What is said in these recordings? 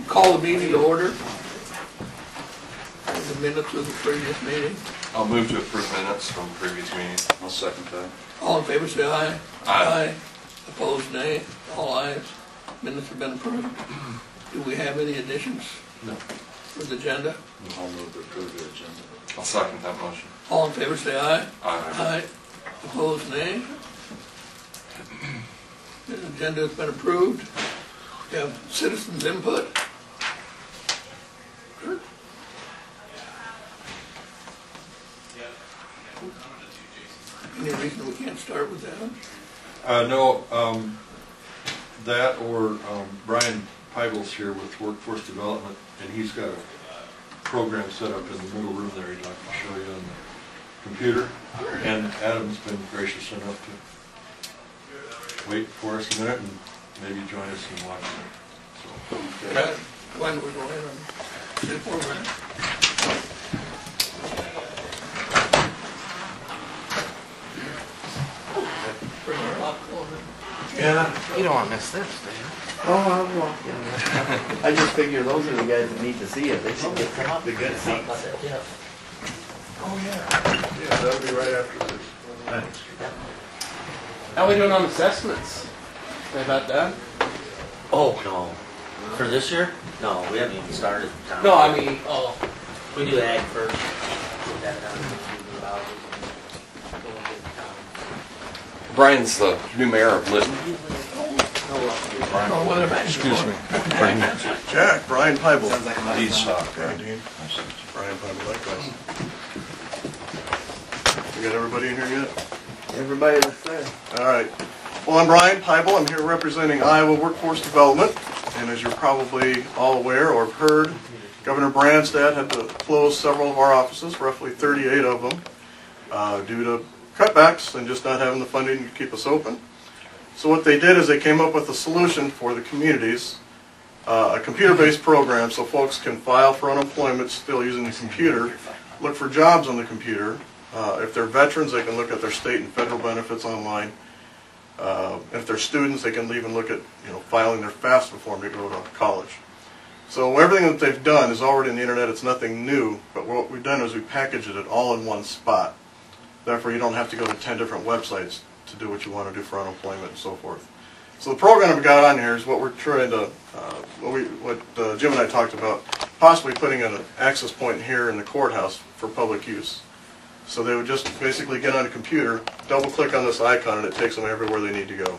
Call the meeting to order. The minutes of the previous meeting. I'll move to approve minutes from previous meeting. I'll second that. All in favor say aye. Aye. Opposed nay. All ayes. Minutes have been approved. Do we have any additions? No. For the agenda? I'll move to approve the agenda. I'll second that motion. All in favor say aye. Aye. Opposed nay. The agenda has been approved. We have citizens input. Kurt? Any reason we can't start with that? No, that or Brian Peibel's here with Workforce Development, and he's got a program set up in the middle room there he'd like to show you on the computer. And Adam's been gracious enough to wait for us a minute and maybe join us and watch it. So, Okay. When we go in and do program. Bring our popcorn in. Yeah. You don't want to miss this, do you? Oh, I'm walking. I just figure those are the guys that need to see it. They should get the good seats. Oh, yeah. Yeah, that'll be right after this. thanks. How are we doing on assessments? They about done? Oh, no. For this year? No, we haven't even started. No, I mean, We do ag first. Get that done. Do houses and go and get town. Brian's the new mayor of Lytton. Oh, well, they're Excuse me. Jack, Brian Peibel. Dean Sock. Dean. Brian Peibel, likewise. We got everybody in here yet? Everybody that's there. All right. Well, I'm Brian Peibel. I'm here representing Iowa Workforce Development. And as you're probably all aware or have heard, Governor Branstad had to close several of our offices, roughly 38 of them, due to cutbacks and just not having the funding to keep us open. So what they did is they came up with a solution for the communities, a computer-based program so folks can file for unemployment still using the computer, look for jobs on the computer. If they're veterans, they can look at their state and federal benefits online. If they're students, they can even look at filing their FAFSA form to go to college. So everything that they've done is already on the internet. It's nothing new, but what we've done is we packaged it all in one spot. Therefore, you don't have to go to 10 different websites to do what you want to do for unemployment and so forth. So the program we've got on here is what we're trying to, what Jim and I talked about, possibly putting an access point here in the courthouse for public use. So they would just basically get on a computer, double click on this icon, and it takes them everywhere they need to go.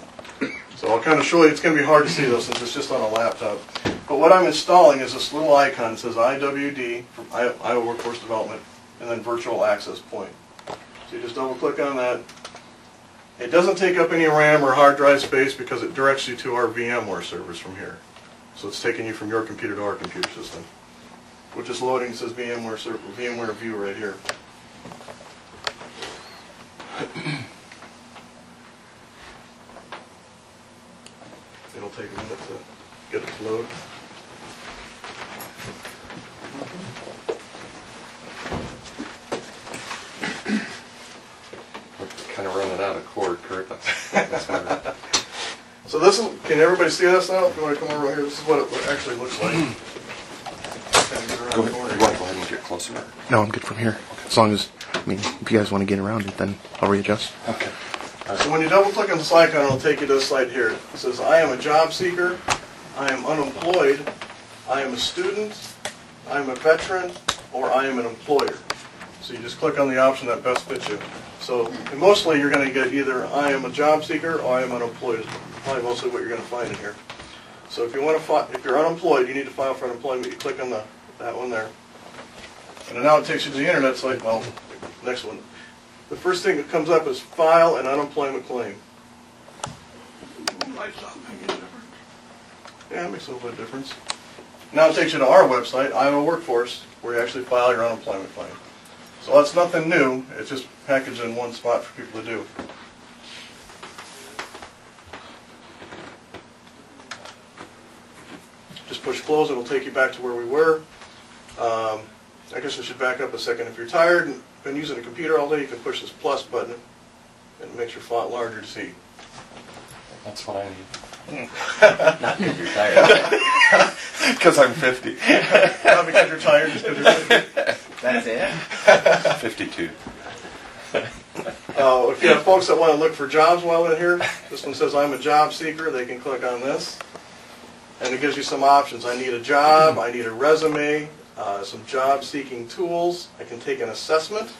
So I'll kind of show you, it's going to be hard to see though since it's just on a laptop. But what I'm installing is this little icon that says IWD, from Iowa Workforce Development, and then Virtual Access Point. So you just double click on that. It doesn't take up any RAM or hard drive space because it directs you to our VMware servers from here. So it's taking you from your computer to our computer system. We're just loading, it says VMware View right here. It'll take a minute to get it to load. We're kind of running out of cord, Kurt. That's better. So this is, can everybody see this now? If you want to come over here, this is what it actually looks like. Go ahead. You want to go ahead and get closer? No, I'm good from here. As long as, if you guys want to get around it, then I'll readjust. Okay. So when you double click on this icon, it'll take you to this slide here. It says, I am a job seeker, I am unemployed, I am a student, I am a veteran, or I am an employer. So you just click on the option that best fits you. So mostly you're going to get either I am a job seeker or I am unemployed. Probably mostly what you're going to find in here. So if you want to, if you're unemployed, you need to file for unemployment. You click on that one there, and then now it takes you to the internet site. Well, next one. The first thing that comes up is file an unemployment claim. Yeah, it makes a little bit of difference. Now it takes you to our website, Iowa Workforce, where you actually file your unemployment claim. So that's nothing new. It's just packaged in one spot for people to do. Just push close. It'll take you back to where we were. I guess I should back up a second. If you're tired and been using a computer all day, you can push this plus button and it makes your font larger to see. That's what I need. Not because you're tired. Because I'm 50. Not because you're tired, just because you're 50. That's it? 52. If you have folks that want to look for jobs while they're here, this one says I'm a job seeker. They can click on this. And it gives you some options. I need a job, I need a resume, some job seeking tools. I can take an assessment,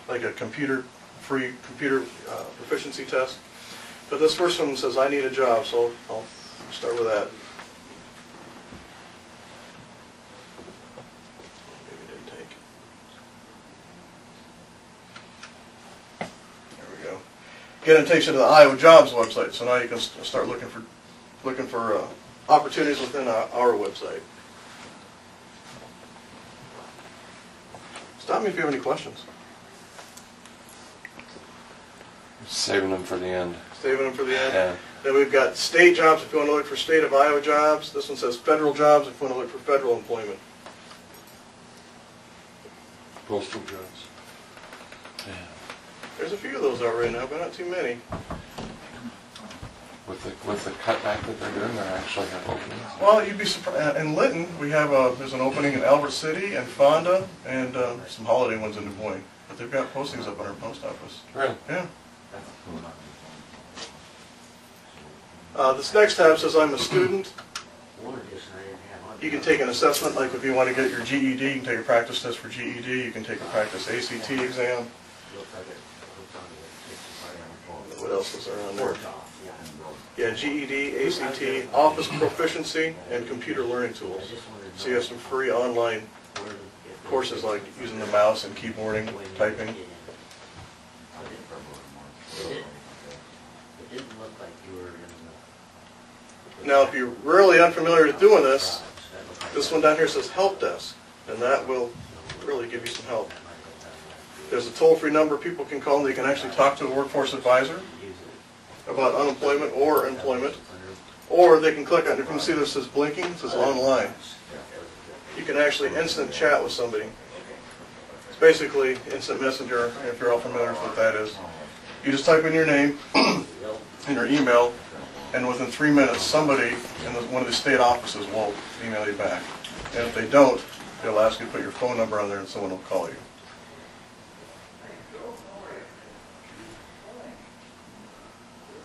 like a free computer proficiency test. But this first one says I need a job, so I'll start with that. Maybe it didn't take. There we go. Again, it takes you to the Iowa Jobs website, so now you can start looking for opportunities within our website. Stop me if you have any questions. Saving them for the end. Saving them for the end. Yeah. Then we've got state jobs if you want to look for state of Iowa jobs. This one says federal jobs if you want to look for federal employment. Postal jobs. Yeah. There's a few of those out right now, but not too many. With the cutback that they're doing, they actually have openings. Well, you'd be surprised. In Lytton, we have there's an opening in Albert City and Fonda and some holiday ones in Des Moines. But they've got postings up on our post office. Really? Yeah. This next tab says I'm a student. You can take an assessment, like if you want to get your GED, you can take a practice test for GED, you can take a practice ACT exam. What else is there on there? Yeah, GED, ACT, office proficiency, and computer learning tools. So you have some free online courses like using the mouse and keyboarding, typing. Now, if you're really unfamiliar with doing this one down here says Help Desk, and that will really give you some help. There's a toll-free number people can call, and they can actually talk to a workforce advisor about unemployment or employment. Or they can click on, you can see this says blinking, it says online. You can actually instant chat with somebody. It's basically instant messenger, if you're all familiar with what that is. You just type in your name and your email, and within 3 minutes, somebody in one of the state offices will email you back. And if they don't, they'll ask you to put your phone number on there and someone will call you.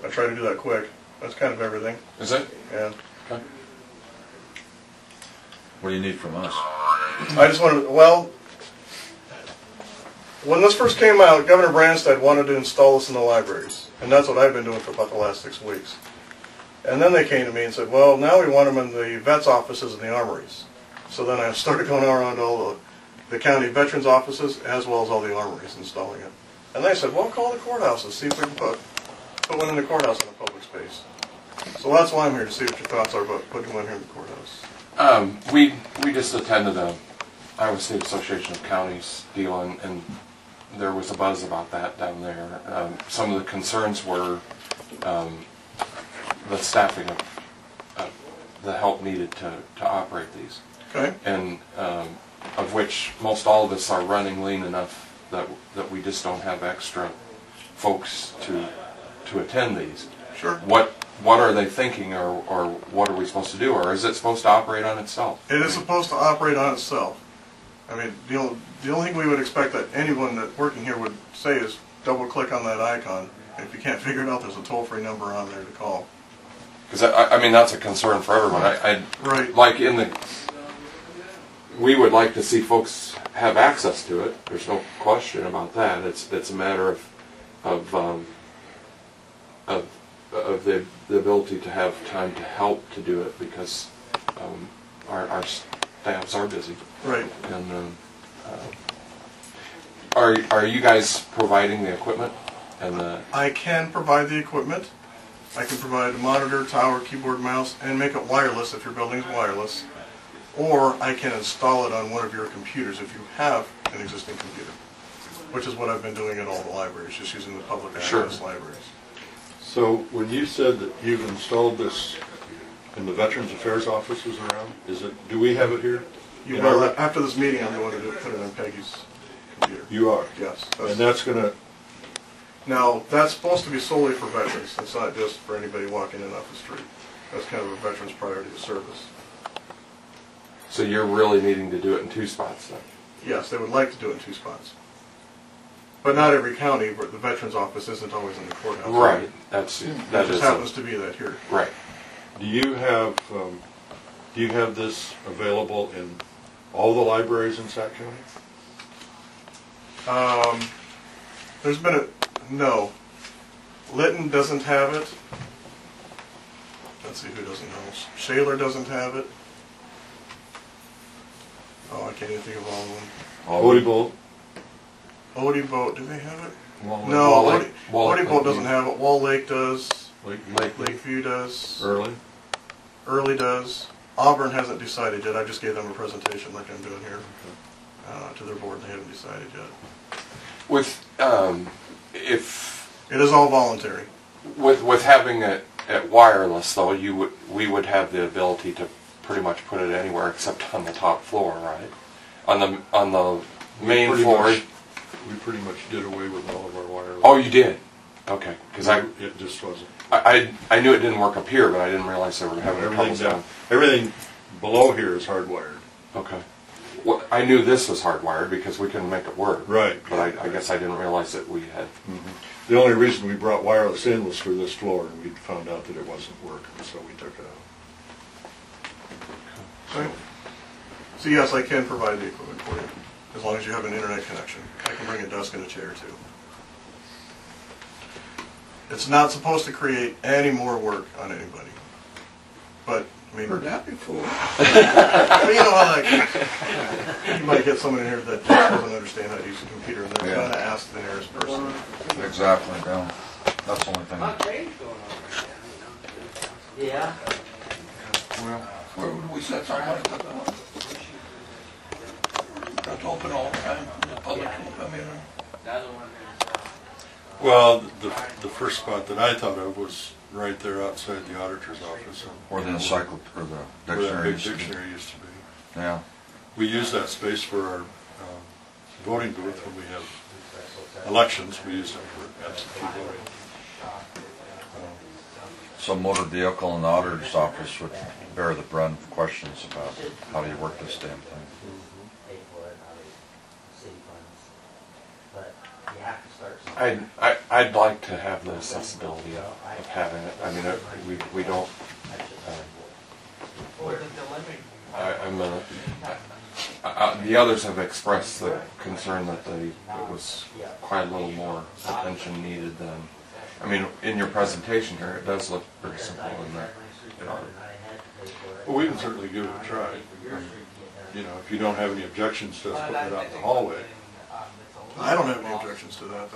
I try to do that quick. That's kind of everything. Is it? Yeah. Okay. What do you need from us? I just wanted, well, when this first came out, Governor Branstad wanted to install this in the libraries. And that's what I've been doing for about the last 6 weeks. And then they came to me and said, well, now we want them in the vets' offices and the armories. So then I started going around all the county veterans' offices as well as all the armories installing it. And they said, well, call the courthouses, see if we can put one in the courthouse in a public space. So that's why I'm here, to see what your thoughts are about putting one here in the courthouse. We just attended a Iowa State Association of Counties deal, and there was a buzz about that down there. Some of the concerns were the staffing of the help needed to operate these. Okay. And of which most all of us are running lean enough that we just don't have extra folks to attend these. Sure. What are they thinking, or what are we supposed to do, or is it supposed to operate on itself? It is supposed to operate on itself. I mean, the only thing we would expect that anyone that working here would say is double click on that icon. If you can't figure it out, there's a toll-free number on there to call. Because I mean, that's a concern for everyone. Right. Like we would like to see folks have access to it. There's no question about that. It's a matter of the ability to have time to help to do it, because our staffs are busy. Right. And are you guys providing the equipment and the? I can provide the equipment. I can provide a monitor, tower, keyboard, mouse, and make it wireless if your building is wireless. Or I can install it on one of your computers if you have an existing computer, which is what I've been doing at all the libraries, just using the public access libraries. So when you said that you've installed this in the Veterans Affairs offices around, do we have it here? You will, after this meeting, I'm going to put it on Peggy's computer. You are? Yes. And that's going to... Now, that's supposed to be solely for veterans. It's not just for anybody walking in off the street. That's kind of a veteran's priority of service. So you're really needing to do it in 2 spots then? Yes, they would like to do it in 2 spots. But not every county, where the Veterans Office isn't always in the courthouse. Right, that It is, just happens to be that here. right. Do you have this available in all the libraries in Sac County? There's been no. Lytton doesn't have it. Let's see who doesn't know. Shaler doesn't have it. Oh, I can't even think of all of them. Odie Odie Boat, do they have it? Wall No, Lake- Wall Lake Odie Boat doesn't have it. Wall Lake does. Lakeview does. Early does. Auburn hasn't decided yet. I just gave them a presentation like I'm doing here to their board. They haven't decided yet. With, if, It is all voluntary. with having it at wireless though, we would have the ability to pretty much put it anywhere except on the top floor, right? On the main floor. We pretty much did away with all of our wireless. Oh, you did? Okay, because It just wasn't. I knew it didn't work up here, but I didn't realize they were having trouble down. Everything below here is hardwired. Okay. Well, I knew this was hardwired because we couldn't make it work. Right. But I guess I didn't realize that we had. The only reason we brought wireless in was for this floor, and we found out that it wasn't working, so we took it out. Okay. So yes, I can provide the equipment for you, as long as you have an internet connection. I can bring a desk and a chair too. It's not supposed to create any more work on anybody. But, I mean, Heard that before. well, you know how that goes. You might get someone in here that just doesn't understand how to use a computer, and they're going to ask the nearest person. Exactly, yeah. That's the only thing. Yeah. Well, Where would we set something like that up? That's open all the time, the public can come in. Well, the first spot that I thought of was right there outside the auditor's office. or the encyclopedia, or the Where that dictionary. big dictionary used to be. Yeah. We use that space for our voting booth when we have elections. We use it for absentee voting. Some motor vehicle in the auditor's office would bear the brunt of questions about how do you work this damn thing. I'd like to have the accessibility of having it. I mean, we don't. The others have expressed the concern that it was quite a little more attention needed than. I mean, in your presentation here, it does look pretty simple in that. Well, we can certainly give it a try. You know, if you don't have any objections to us putting it out in the hallway. I don't have any objections to that.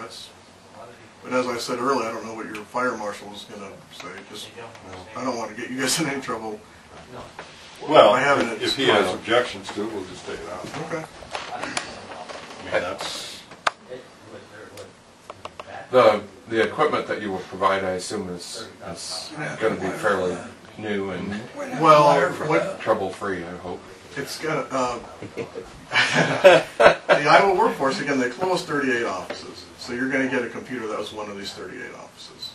But as I said earlier, I don't know what your fire marshal is going to say. Just, I don't want to get you guys in any trouble. Well, I haven't. if he has objections to it, we'll just take it out. Okay. I mean, that's. The equipment that you will provide, I assume, is going to be fairly new and trouble-free, I hope. It's gonna. The Iowa workforce, again, they closed 38 offices, so you're going to get a computer that was one of these 38 offices,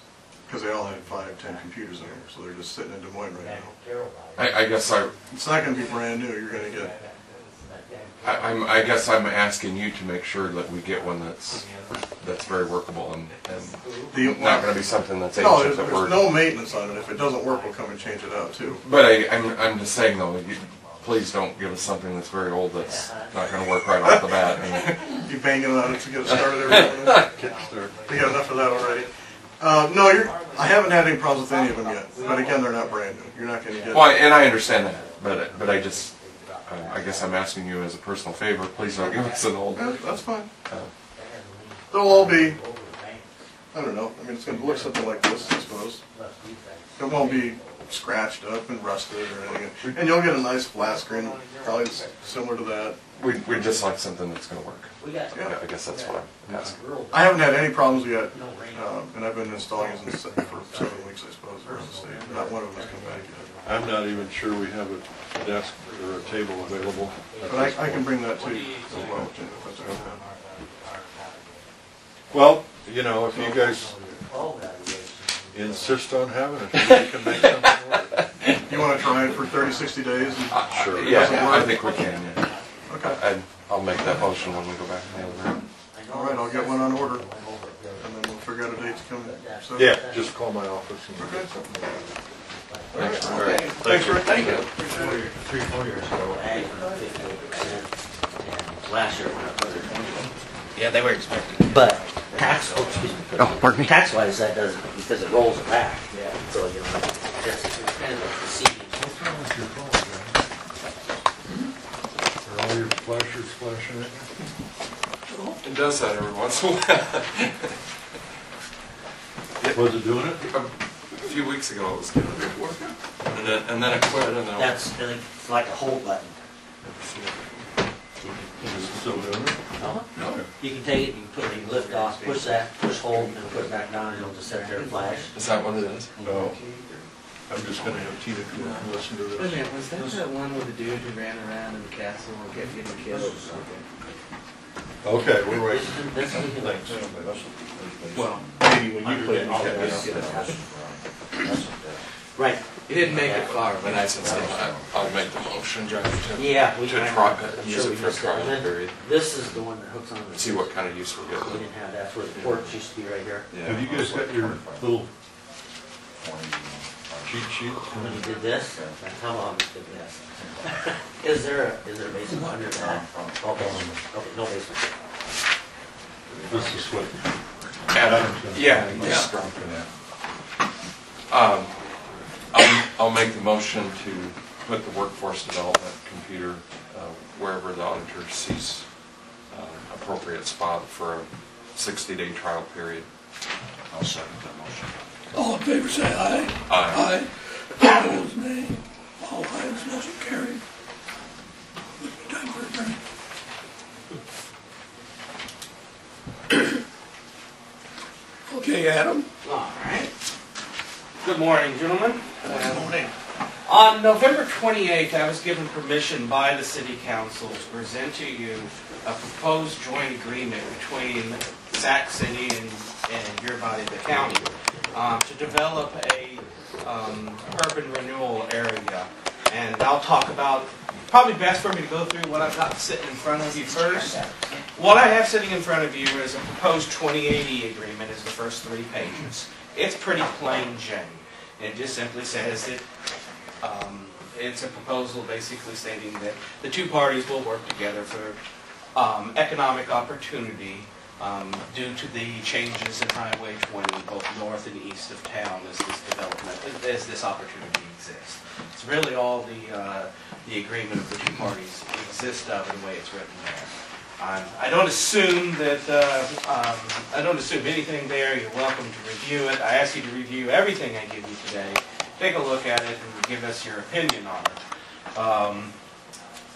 because they all had 5, 10 computers in there, so they're just sitting in Des Moines right now. I guess It's not going to be brand new. You're going to get. I guess I'm asking you to make sure that we get one that's very workable and not going to be something that's No, ancient. there's no maintenance on it. If it doesn't work, we'll come and change it out too. But I'm just saying though, please don't give us something that's very old that's not going to work right off the bat. You banging on it to get it started every morning. You got enough of that already. No, I haven't had any problems with any of them yet. But again, they're not brand new. You're not going to get. Well, and I understand that, but I just. I guess I'm asking you as a personal favor, please don't give us an old. Yeah, that's fine. They'll all be, I don't know, I mean, it's going to look something like this, I suppose. It won't be scratched up and rusted or anything. And you'll get a nice flat screen, probably similar to that. We'd just like something that's going to work. Yeah. I guess that's what I'm asking. I haven't had any problems yet, and I've been installing it for 7 weeks, I suppose, around the state. Not one of them has come back yet. I'm not even sure we have a desk or a table available. But I can bring that to you as well, Jim, if that's okay. Well, you know, if you guys insist on having it, we can make something work. You want to try it for 30, 60 days? And Sure. Does it Yeah, work? I think we can, yeah. Okay. I'll make that motion when we go back in the other room. All right, I'll get one on order, and then we'll figure out a date to come. So, Yeah, just call my office and we'll Okay. get something. Thanks. Okay. Thanks, Rick. Thank you. 3 or 4 years ago, ag went 58%, and last year it went up another 20%. Yeah, they were expecting. But excuse me. Oh, pardon me. Tax wise, that doesn't, because it rolls it back. Yeah. So, you know, that's kind of like the seed. What's wrong with your phone, Are all your flashers flashing at you? It does that every once in a while. Was it doing it? A few weeks ago it was doing good work. And then it quit and then... That's it's like a hold button. Is it still doing it? No. You can take it, you can lift off, push that, push hold, and put it back down, and it'll just sit there and flash. Is that what it is? No. I'm just gonna have Tina come and listen to Wait a this. minute, was that that one with the dude who ran around in the castle and kept getting killed? Okay, we're right. This is Well, Maybe when you played, you kept it. right. he didn't make it far, but I said I'll make the motion, John, to Yeah. try, I'm use sure it we for a missed that. trial And then period. This is the one that hooks on the. See what kind of use we're We getting. didn't have that. That's where the ports used to be right here. Have you guys got your little cheat sheet? When you did this, that's how long you did this. Is there a basement under that? Oh, basement. Okay, no basement. This is what. Yeah. I'll make the motion to put the workforce development computer wherever the auditor sees appropriate spot for a 60-day trial period. I'll second that motion. All in favor, say aye. Aye. Opposed, nay. All ayes, motion carried. Time for a break. Okay, Adam. all right. Good morning, gentlemen. Good morning. On November 28th, I was given permission by the City Council to present to you a proposed joint agreement between Sac City and your body, the county, to develop a urban renewal area. And I'll talk about, probably best for me to go through what I've got sitting in front of you first. What I have sitting in front of you is a proposed 2080 agreement, is the first 3 pages. It's pretty plain Jane. It just simply says that it's a proposal basically stating that the 2 parties will work together for economic opportunity due to the changes in Highway 20, both north and east of town, as this development, as this opportunity exists. It's really all the agreement of the 2 parties exist of in the way it's written there. I don't assume that I don't assume anything there. You're welcome to review it. I ask you to review everything I give you today. Take a look at it and give us your opinion on it.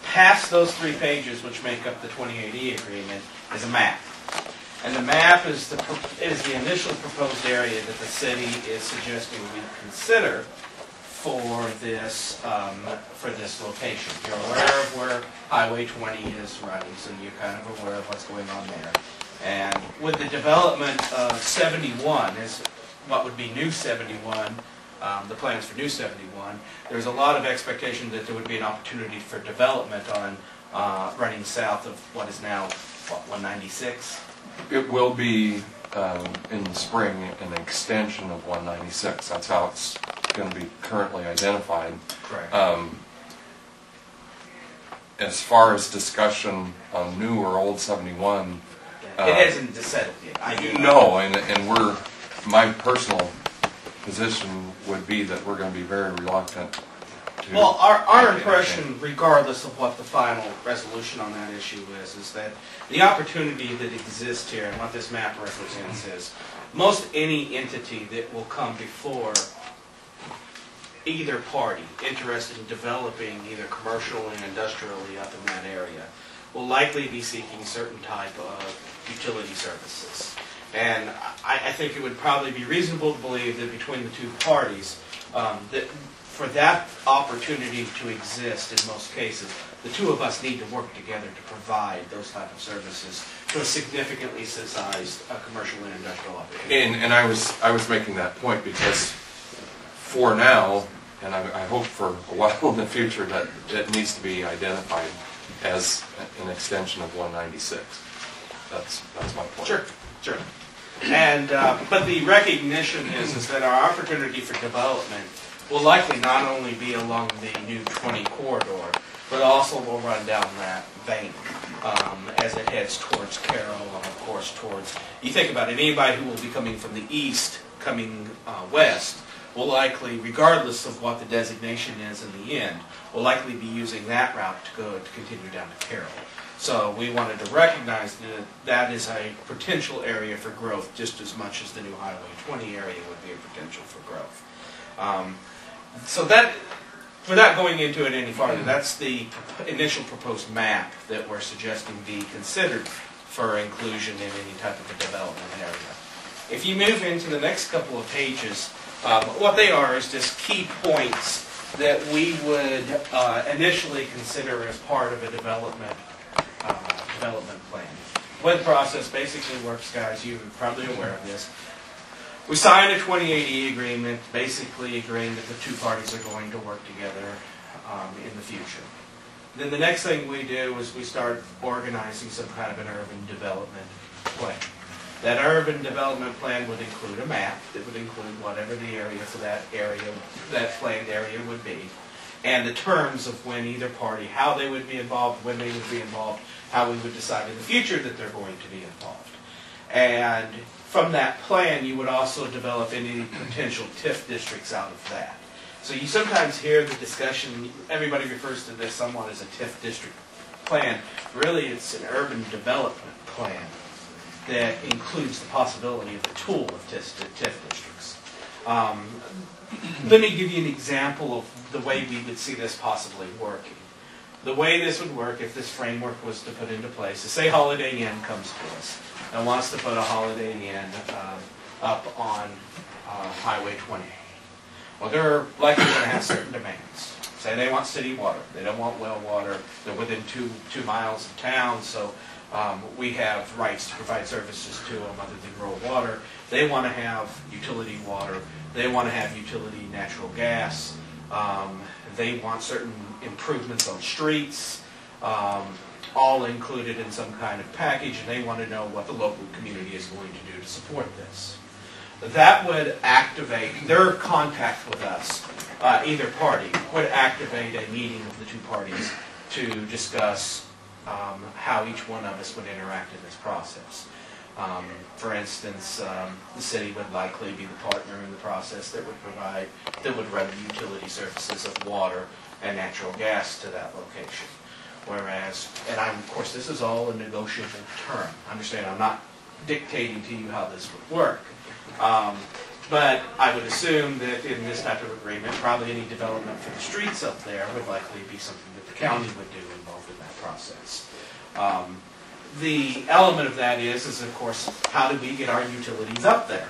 Past those 3 pages, which make up the 2080 agreement, is a map. And the map is the initial proposed area that the city is suggesting we consider for this location. You're aware of where Highway 20 is running, so you're kind of aware of what's going on there. And with the development of 71, is what would be New 71, the plans for New 71, there's a lot of expectation that there would be an opportunity for development on running south of what is now, what, 196? It will be in the spring an extension of 196. That's how it's going to be currently identified. Correct. As far as discussion on new or old 71, It hasn't settled yet. I do no, and my personal position would be that we're going to be very reluctant to... Well, our make impression, regardless of what the final resolution on that issue is that the opportunity that exists here and what this map represents is most any entity that will come before either party interested in developing either commercial and industrially up in that area will likely be seeking certain type of utility services. And I think it would probably be reasonable to believe that between the 2 parties, that for that opportunity to exist in most cases, the 2 of us need to work together to provide those type of services to a significantly sized commercial and industrial opportunity. And I was making that point because for now, and I hope for a while in the future that it needs to be identified as an extension of 196. That's my point. Sure. And, but the recognition is that our opportunity for development will likely not only be along the new 20 corridor, but also will run down that vein as it heads towards Carroll and, of course, towards, you think about it, anybody who will be coming from the east, coming west, will likely, regardless of what the designation is in the end, will likely be using that route to continue down to Carroll. So we wanted to recognize that that is a potential area for growth just as much as the new Highway 20 area would be a potential for growth. So that, without going into it any farther, that's the initial proposed map that we're suggesting be considered for inclusion in any type of a development area. If you move into the next couple of pages, what they are is just key points that we would initially consider as part of a development plan. The way the process basically works, guys, you're probably aware of this. We signed a 2080 agreement, basically agreeing that the two parties are going to work together in the future. Then the next thing we do is we start organizing some kind of an urban development plan. That urban development plan would include a map that would include whatever the area for that area, that planned area would be, and the terms of when either party, how they would be involved, when they would be involved, how we would decide in the future that they're going to be involved. And from that plan, you would also develop any potential TIF districts out of that. So you sometimes hear the discussion, everybody refers to this somewhat as a TIF district plan. Really, it's an urban development plan that includes the possibility of the tool of TIF districts. Let me give you an example of the way we would see this possibly working. The way this would work if this framework was to put into place is, say Holiday Inn comes to us and wants to put a Holiday Inn up on Highway 20. Well, they're likely going to have certain demands. Say they want city water. They don't want well water. They're within two miles of town, so we have rights to provide services to them other than rural water. They want to have utility water. They want to have utility natural gas. They want certain improvements on streets, all included in some kind of package, and they want to know what the local community is going to do to support this. That would activate their contact with us. Either party would activate a meeting of the two parties to discuss how each one of us would interact in this process. For instance, the city would likely be the partner in the process that would run the utility services of water and natural gas to that location. Whereas, and of course this is all a negotiable term. Understand, I'm not dictating to you how this would work. But I would assume that in this type of agreement, probably any development for the streets up there would likely be something that the county would do involved in that process. The element of that is of course, how do we get our utilities up there?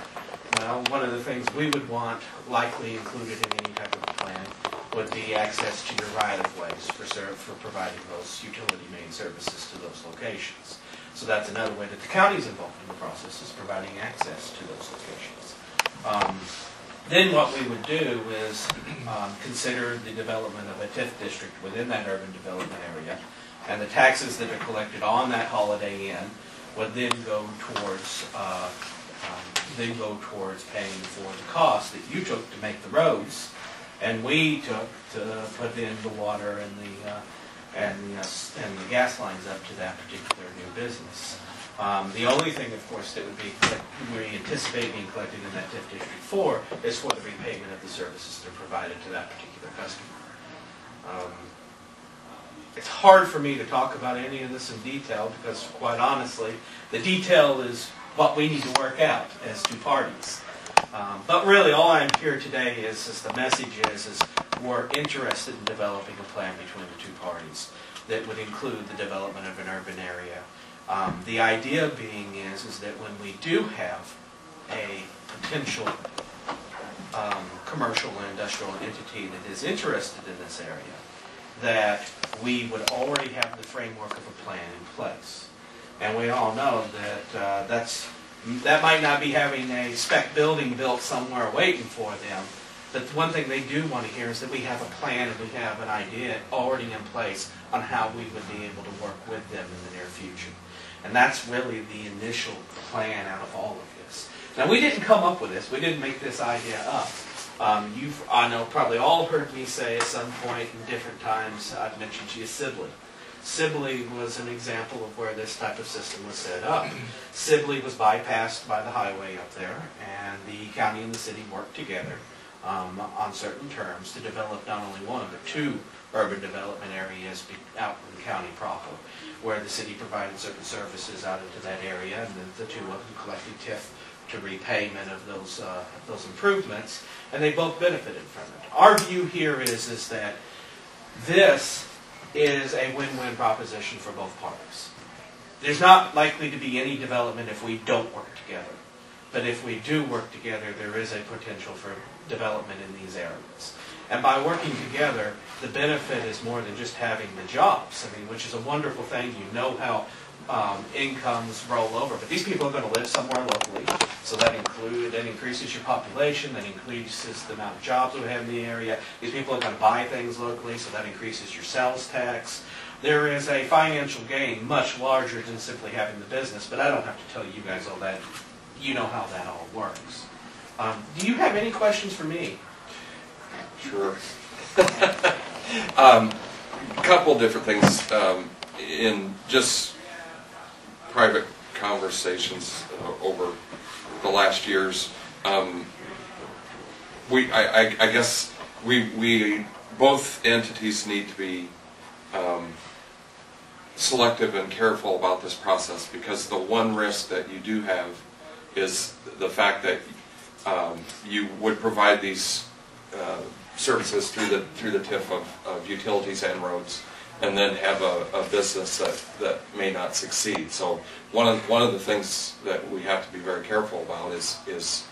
Well, one of the things we would want likely included in any type of plan would be access to your right-of-ways for providing those utility main services to those locations. So that's another way that the county is involved in the process, is providing access to those locations. Then what we would do is consider the development of a TIF district within that urban development area, and the taxes that are collected on that Holiday Inn would then go towards paying for the cost that you took to make the roads, and we took to put in the water and the gas lines up to that particular new business. The only thing, of course, that would be we anticipate being collected in that TIF District 4 is for the repayment of the services that are provided to that particular customer. It's hard for me to talk about any of this in detail because, quite honestly, the detail is what we need to work out as two parties. But really, all I'm here today is the message is we're interested in developing a plan between the two parties that would include the development of an urban area. The idea being is that when we do have a potential commercial and industrial entity that is interested in this area, that we would already have the framework of a plan in place. And we all know that that might not be having a spec building built somewhere waiting for them, But the one thing they do want to hear is that we have a plan and we have an idea already in place on how we would be able to work with them in the near future. And that's really the initial plan out of all of this. Now, we didn't come up with this. We didn't make this idea up. You've, I know, probably all heard me say at some point in different times, I've mentioned to you Sibley. Sibley was an example of where this type of system was set up. Sibley was bypassed by the highway up there, and the county and the city worked together on certain terms to develop not only one, but two urban development areas out in the county proper, where the city provided certain services out into that area, and the two of them collected TIF to repayment of those improvements, and they both benefited from it. Our view here is that this is a win-win proposition for both parties. There's not likely to be any development if we don't work together. But if we do work together, there is a potential for development in these areas. And by working together, the benefit is more than just having the jobs, I mean, which is a wonderful thing. You know how incomes roll over, but these people are going to live somewhere locally, so that increases your population, that increases the amount of jobs we have in the area. These people are going to buy things locally, so that increases your sales tax. There is a financial gain much larger than simply having the business, but I don't have to tell you guys all that. You know how that all works. Do you have any questions for me? Sure. A couple different things in just private conversations over the last years. I guess we both entities need to be selective and careful about this process, because the one risk that you do have is the fact that you would provide these services through the TIF of utilities and roads, and then have a business that may not succeed. So one of the things that we have to be very careful about is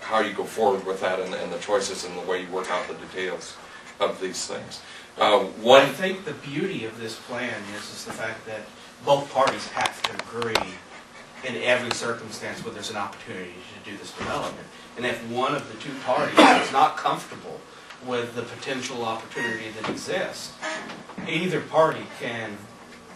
how you go forward with that, and the choices and the way you work out the details of these things. I think the beauty of this plan is the fact that both parties have to agree in every circumstance where there's an opportunity to do this development. And if one of the two parties is not comfortable with the potential opportunity that exists, either party can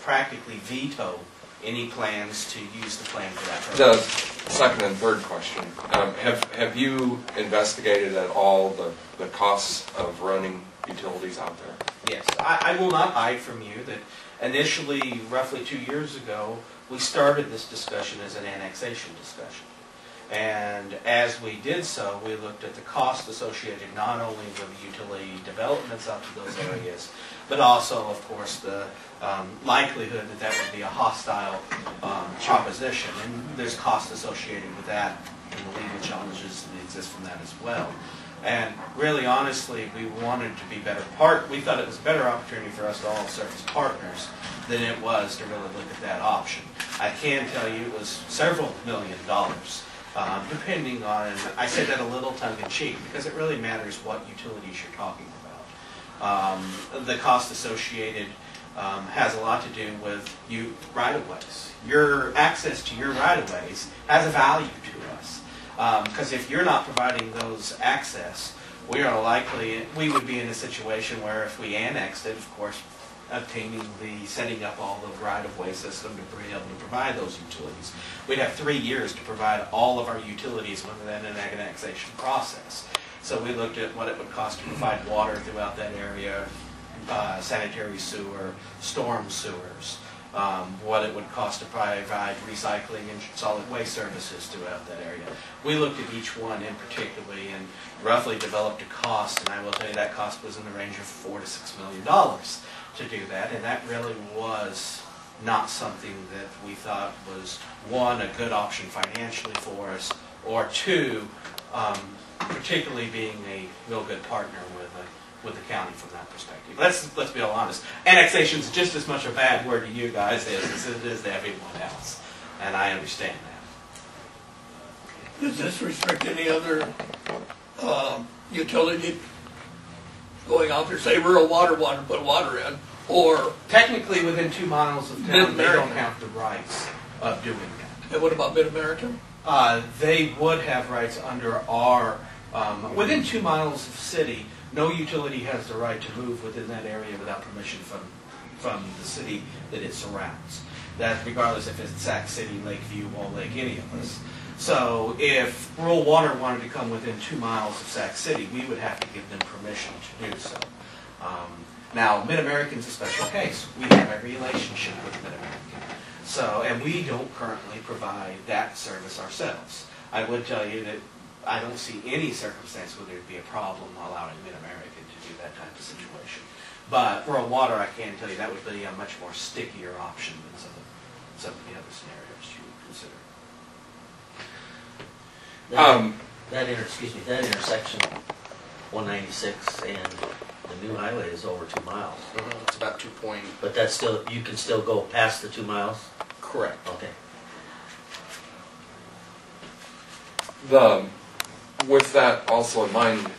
practically veto any plans to use the plan for that purpose. The second and third question, have you investigated at all the costs of running utilities out there? Yes, I will not hide from you that initially, roughly 2 years ago, we started this discussion as an annexation discussion. And as we did so, we looked at the cost associated not only with utility developments up to those areas, but also, of course, the likelihood that that would be a hostile proposition. And there's cost associated with that, and the legal challenges that exist from that as well. And really, honestly, we wanted to be better we thought it was a better opportunity for us to all serve as partners than it was to really look at that option. I can tell you it was several $1 million, depending on, I say that a little tongue-in-cheek, because it really matters what utilities you're talking about. The cost associated has a lot to do with right-of-ways. Your access to your right-of-ways has a value to us. Because if you're not providing those access, we would be in a situation where if we annexed it, of course, setting up all the right-of-way system to be able to provide those utilities, we'd have 3 years to provide all of our utilities within an annexation process. So we looked at what it would cost to provide water throughout that area, sanitary sewer, storm sewers, what it would cost to provide recycling and solid waste services throughout that area. We looked at each one in particularly and roughly developed a cost, and I will tell you that cost was in the range of $4 to $6 million to do that, and that really was not something that we thought was, one, a good option financially for us, or two, particularly being a real good partner with the county from that perspective. Let's be all honest. Annexation is just as much a bad word to you guys as it is to everyone else, and I understand that. Does this restrict any other utility going out there, say rural water wanted to put water in, or technically within 2 miles of town, they don't have the rights of doing that. And what about Mid-American? They would have rights under our, within 2 miles of city, no utility has the right to move within that area without permission from the city that it surrounds. That regardless if it's Sac City, Lakeview, Wall Lake, any of us. So if rural water wanted to come within 2 miles of Sac City, we would have to give them permission to do so. Now, Mid-American's a special case. We have a relationship with Mid-American. So, and we don't currently provide that service ourselves. I would tell you that I don't see any circumstance where there'd be a problem allowing Mid-American to do that type of situation. But rural water, I can tell you, that would be a much more stickier option than some of the other scenarios you would consider. That intersection, 196 and the new highway is over 2 miles. It's about 2 point. But that's still, you can still go past the 2 miles? Correct. Okay. With that also in mind,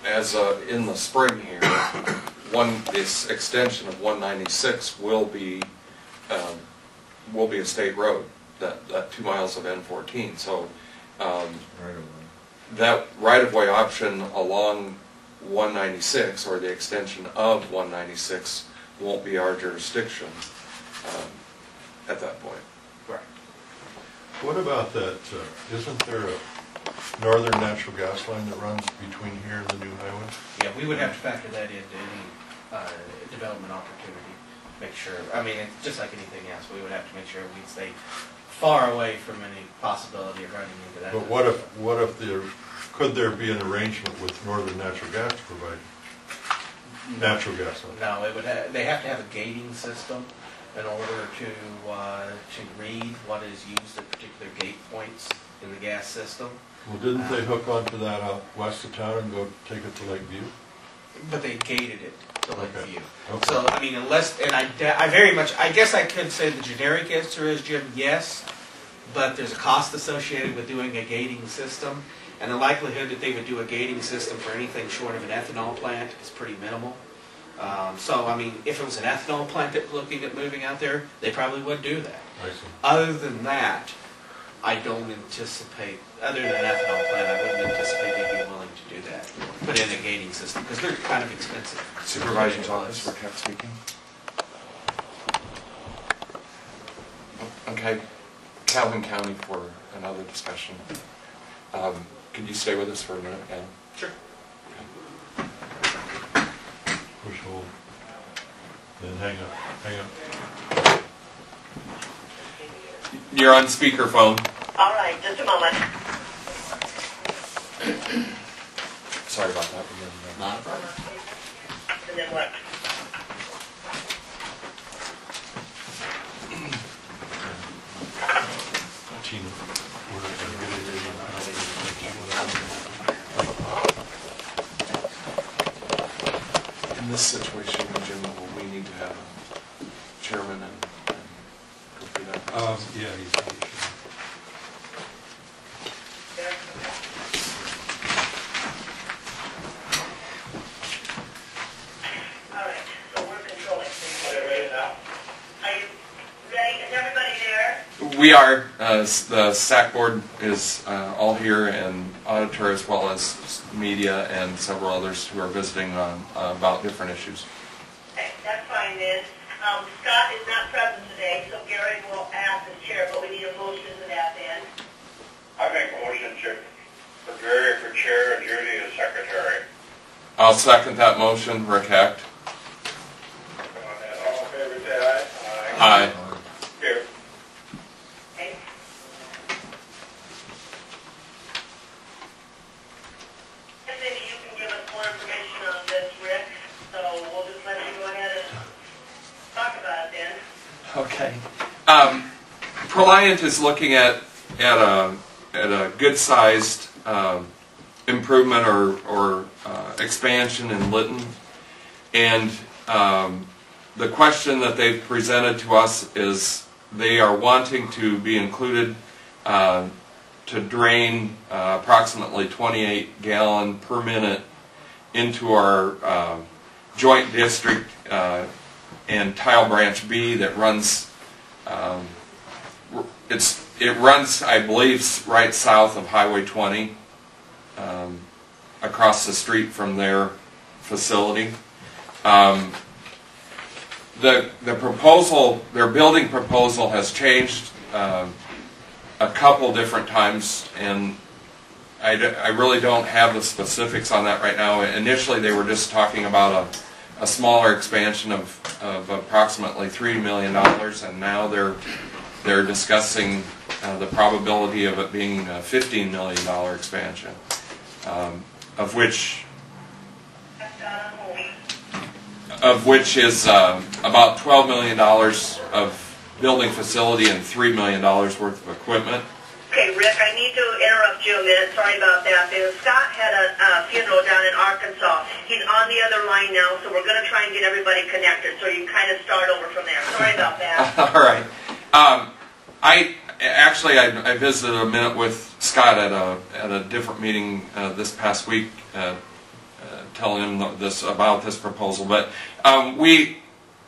as in the spring here, this extension of 196 will be a state road, that 2 miles of N14. So that right-of-way option along 196, or the extension of 196, won't be our jurisdiction at that point. Right. What about that, isn't there a northern natural gas line that runs between here and the new highway? Yeah, we would have to factor that into any development opportunity. Make sure, I mean, it's just like anything else, we would have to make sure we stay far away from any possibility of running into that. But what if could there be an arrangement with northern natural gas to provide natural gas line? No, they have to have a gating system in order to read what is used at particular gate points in the gas system. Well, didn't they hook onto that out west of town and go take it to Lakeview? But they gated it to Lakeview. Okay. So, I mean, unless, and I very much, I guess I could say the generic answer is, Jim, yes, but there's a cost associated with doing a gating system, and the likelihood that they would do a gating system for anything short of an ethanol plant is pretty minimal. So, I mean, if it was an ethanol plant that was looking at moving out there, they probably would do that. I see. Other than that, I don't anticipate, other than an ethanol plant, I wouldn't anticipate they'd be willing to do that. Put in a gating system, because they're kind of expensive. Supervisor's office, Rick speaking. Okay, Calhoun County for another discussion. Could you stay with us for a minute, Adam? Sure. Push hold. Then hang up. You're on speakerphone. All right, just a moment. Sorry about that. Not a problem. And then what? Tina, we're going to get it In this situation, in general, we need to have a chairman and go through that process. Yeah, he's probably sure. All right, so we're controlling things. Are you ready now? Are you ready? Is everybody there? We are. The SAC board is all here, and auditor, as well as media and several others who are visiting about different issues. Okay, that's fine then. Scott is not present today, so Gary will act as chair, but we need a motion to that then. I make a motion for Gary for chair and Judy as secretary. I'll second that motion. Rick Hecht. All in favor, say aye. Aye. Here. Okay. And maybe you can give us more information on this, Rick, so we'll just let you go ahead and talk about it then. Okay. Proliant is looking at a good-sized improvement or expansion in Lytton, and the question that they've presented to us is they are wanting to be included to drain approximately 28 gallon per minute into our joint district and tile branch B that runs, it's it runs, I believe, right south of Highway 20, across the street from their facility. The proposal, their building proposal has changed a couple different times, and I really don't have the specifics on that right now. Initially, they were just talking about a smaller expansion of approximately $3 million, and now they're discussing the probability of it being a $15 million expansion, of which is about $12 million of building facility and $3 million worth of equipment. Okay, Rick, I need to interrupt you a minute. Sorry about that. Because Scott had a funeral down in Arkansas. He's on the other line now, so we're going to try and get everybody connected. So you kind of start over from there. Sorry about that. All right. I visited a minute with Scott at a different meeting this past week, telling him about this proposal. But we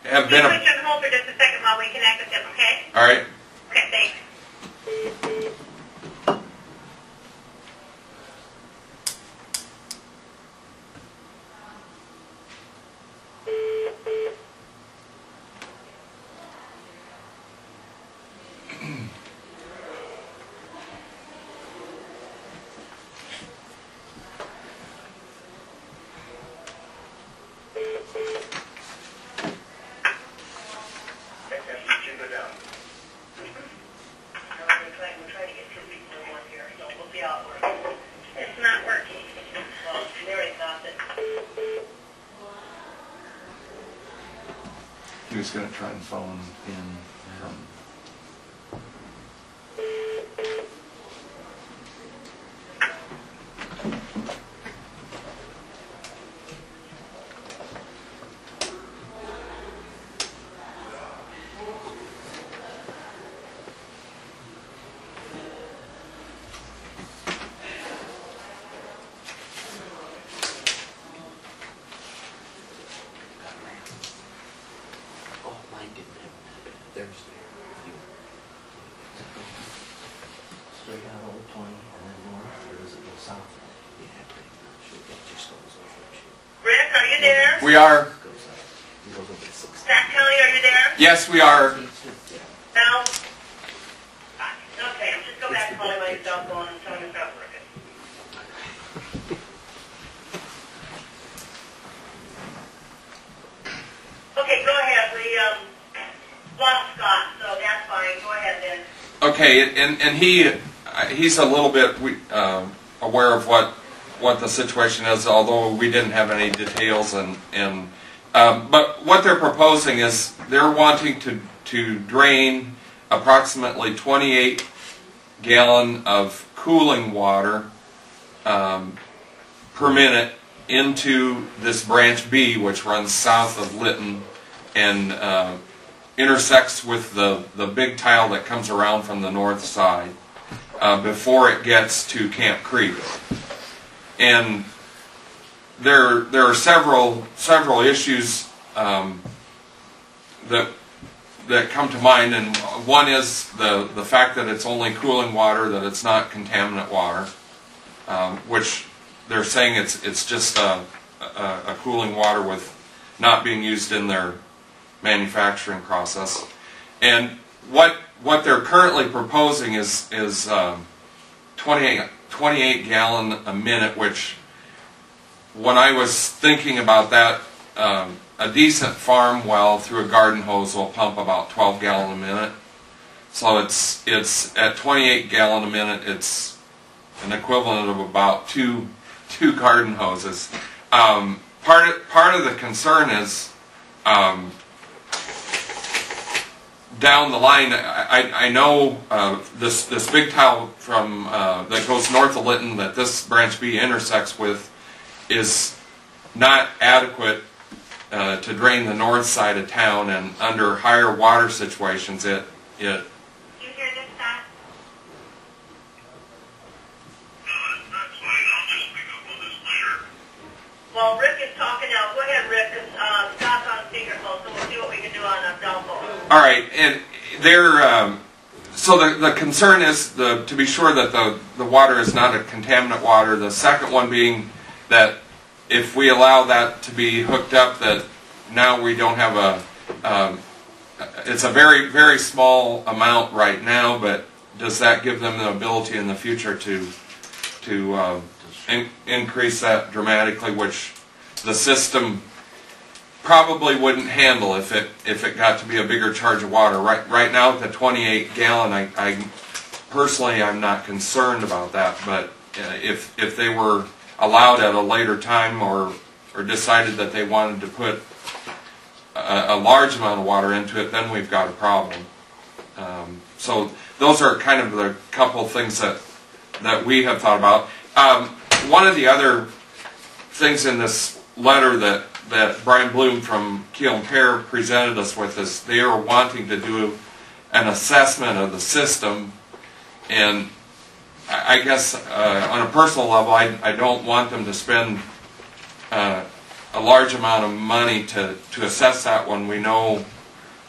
have been. Can you put you on hold for just a second while we connect with him? Okay. All right. Okay. Thanks. It's not working. Well, Mary thought that. He was going to try and phone in from. Oh, mine didn't have theirs there. Straight out Old 20 and then north, or does it go south? Yeah, pretty much. It just goes over. Rick, are you there? We are. It goes up. It goes over to 6. Zach Kelly, are you there? Yes, we are. No? Okay, just go back and call him on your cell phone and tell him it's not working. Okay, go ahead. We lost Scott, so that's fine. Go ahead then. Okay, and he's a little bit aware of what the situation is, although we didn't have any details. But what they're proposing is they're wanting to drain approximately 28 gallon of cooling water per minute into this branch B, which runs south of Lytton and intersects with the big tile that comes around from the north side before it gets to Camp Creek. And there are several issues that come to mind, and one is the fact that it's only cooling water, that it's not contaminant water, which they're saying it's just a cooling water with not being used in their manufacturing process. And what they're currently proposing is 28 gallon a minute, which when I was thinking about that, a decent farm well through a garden hose will pump about 12 gallon a minute. So it's at 28 gallon a minute, it's an equivalent of about two garden hoses. Part of the concern is down the line. I know this big tile from that goes north of Lytton that this branch B intersects with is not adequate to drain the north side of town, and under higher water situations it You hear this, Scott? That's fine. I'll just pick up on this later. Well, Rick is talking now. Go ahead, Rick, because Scott's on speakerphone, so we'll see what we can do on a cell phone. all right. And they're So the concern is to be sure that the water is not a contaminant water. The second one being that if we allow that to be hooked up, that now we don't have it's a very, very small amount right now, but does that give them the ability in the future to increase that dramatically, which the system probably wouldn't handle if it got to be a bigger charge of water. Right now at the 28 gallon, I personally I'm not concerned about that, but if they were allowed at a later time or decided that they wanted to put a large amount of water into it, then we've got a problem. So those are kind of the couple of things that we have thought about. One of the other things in this letter that Brian Bloom from Keel and Pear presented us with is they are wanting to do an assessment of the system, and I guess on a personal level I don't want them to spend a large amount of money to assess that when we know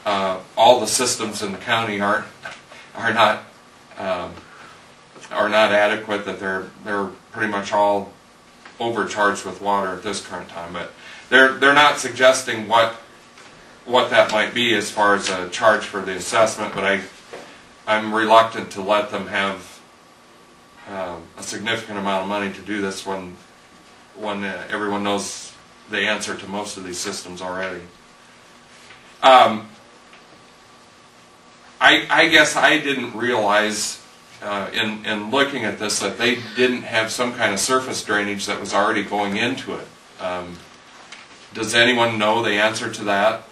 all the systems in the county are not adequate, that they're pretty much all overcharged with water at this current time. But they're not suggesting what that might be as far as a charge for the assessment, but I'm reluctant to let them have a significant amount of money to do this when everyone knows the answer to most of these systems already. I guess I didn't realize in looking at this that they didn't have some kind of surface drainage that was already going into it. Does anyone know the answer to that?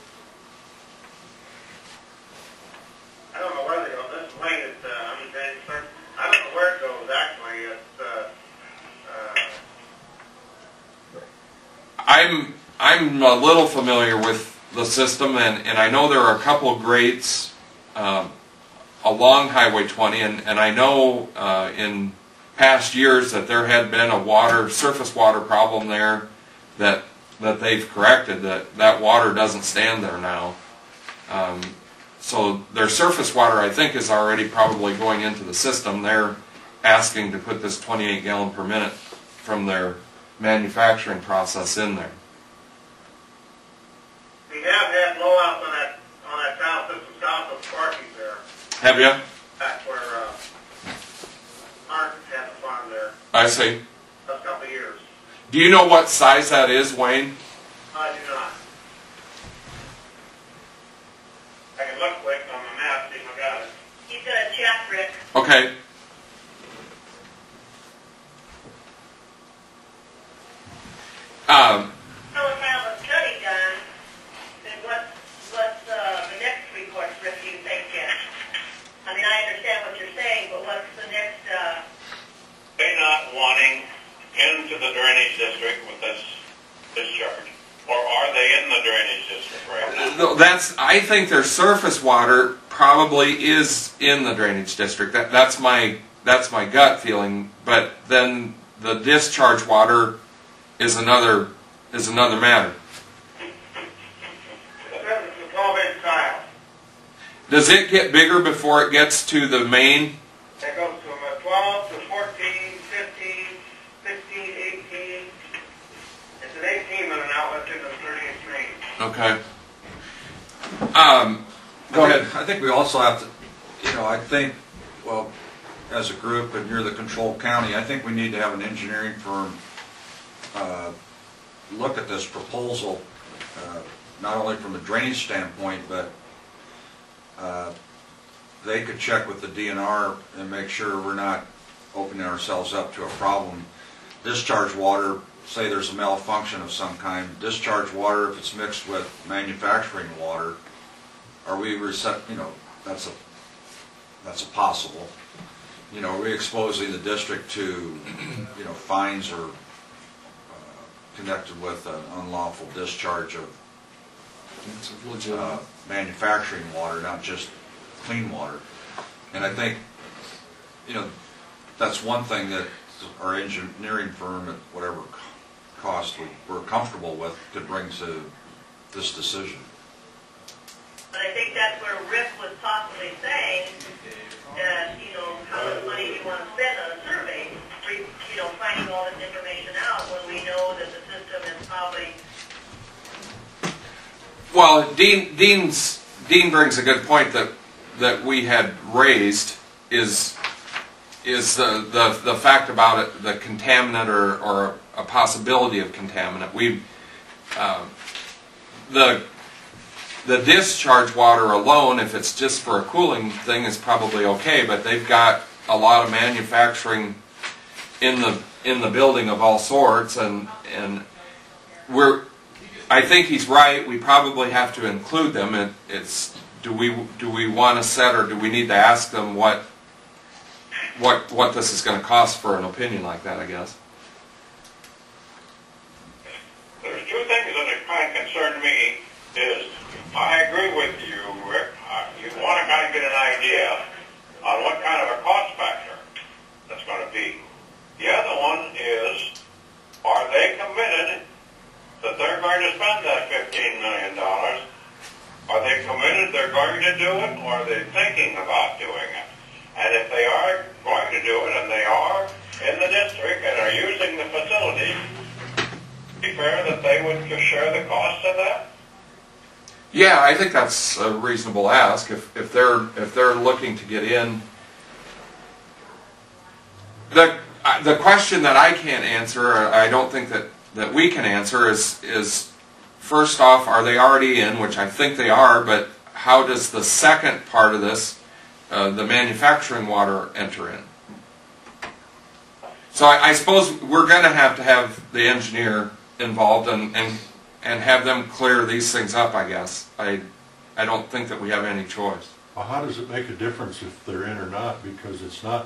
I don't know where they go. This lane is, I don't know where it goes actually. I'm a little familiar with the system, and I know there are a couple of grates along Highway 20, and I know in past years that there had been a surface water problem there that they've corrected. That water doesn't stand there now. So their surface water, I think, is already probably going into the system. They're asking to put this 28 gallon per minute from their manufacturing process in there. We have had blowouts on that south of Sparky's there. Have you? That's where Mark had the farm there. I see. Last couple of years. Do you know what size that is, Wayne? I do not. I can look quick on the map, see if I got it. He's gonna check, Rick. Okay. So we'll have a study done, and what's the next recourse, Rick, do you think, Jen? I mean, I understand what you're saying, but what's the next, They're not wanting into the drainage district with this discharge. Or are they in the drainage district right now? No, I think their surface water probably is in the drainage district. That's my gut feeling. But then the discharge water is another matter. This is the 12-inch tile. Does it get bigger before it gets to the main? It goes from 12 to 14, 15, 16, 18. It's an 18 minute outlet to the 30-inch main. Okay. Go ahead. I think we also have to, I think, well, as a group, and you're the control county, I think we need to have an engineering firm look at this proposal, not only from a drainage standpoint, but they could check with the DNR and make sure we're not opening ourselves up to a problem. Discharge water, say there's a malfunction of some kind, discharge water, if it's mixed with manufacturing water, are we that's a possible. Are we exposing the district to, fines or connected with an unlawful discharge of manufacturing water, not just clean water? And I think, that's one thing that our engineering firm, at whatever cost we're comfortable with, could bring to this decision. But I think that's where Rick was possibly saying that, how much money do you want to spend on a survey, finding all this information out when we know that the system is probably... Well, Dean brings a good point that we had raised is the fact about it, the contaminant or a possibility of contaminant. The discharge water alone, if it's just for a cooling thing, is probably okay, but they've got a lot of manufacturing in the building of all sorts, and I think he's right. We probably have to include them. Do we want to set, or do we need to ask them what this is going to cost for an opinion like that, I guess? There's two things that kind of concern me. Is I agree with you, Rick. You want to kind of get an idea on what kind of a cost factor that's going to be. The other one is, are they committed that they're going to spend that $15 million? Are they committed they're going to do it, or are they thinking about doing it? And if they are going to do it, and they are in the district and are using the facility, be fair that they would share the cost of that? Yeah, I think that's a reasonable ask. If they're looking to get in, the question that I can't answer, I don't think that we can answer, is first off, are they already in? Which I think they are, but how does the second part of this, the manufacturing water, enter in? So I suppose we're going to have the engineer involved and have them clear these things up, I guess. I don't think that we have any choice. Well, how does it make a difference if they're in or not? Because it's not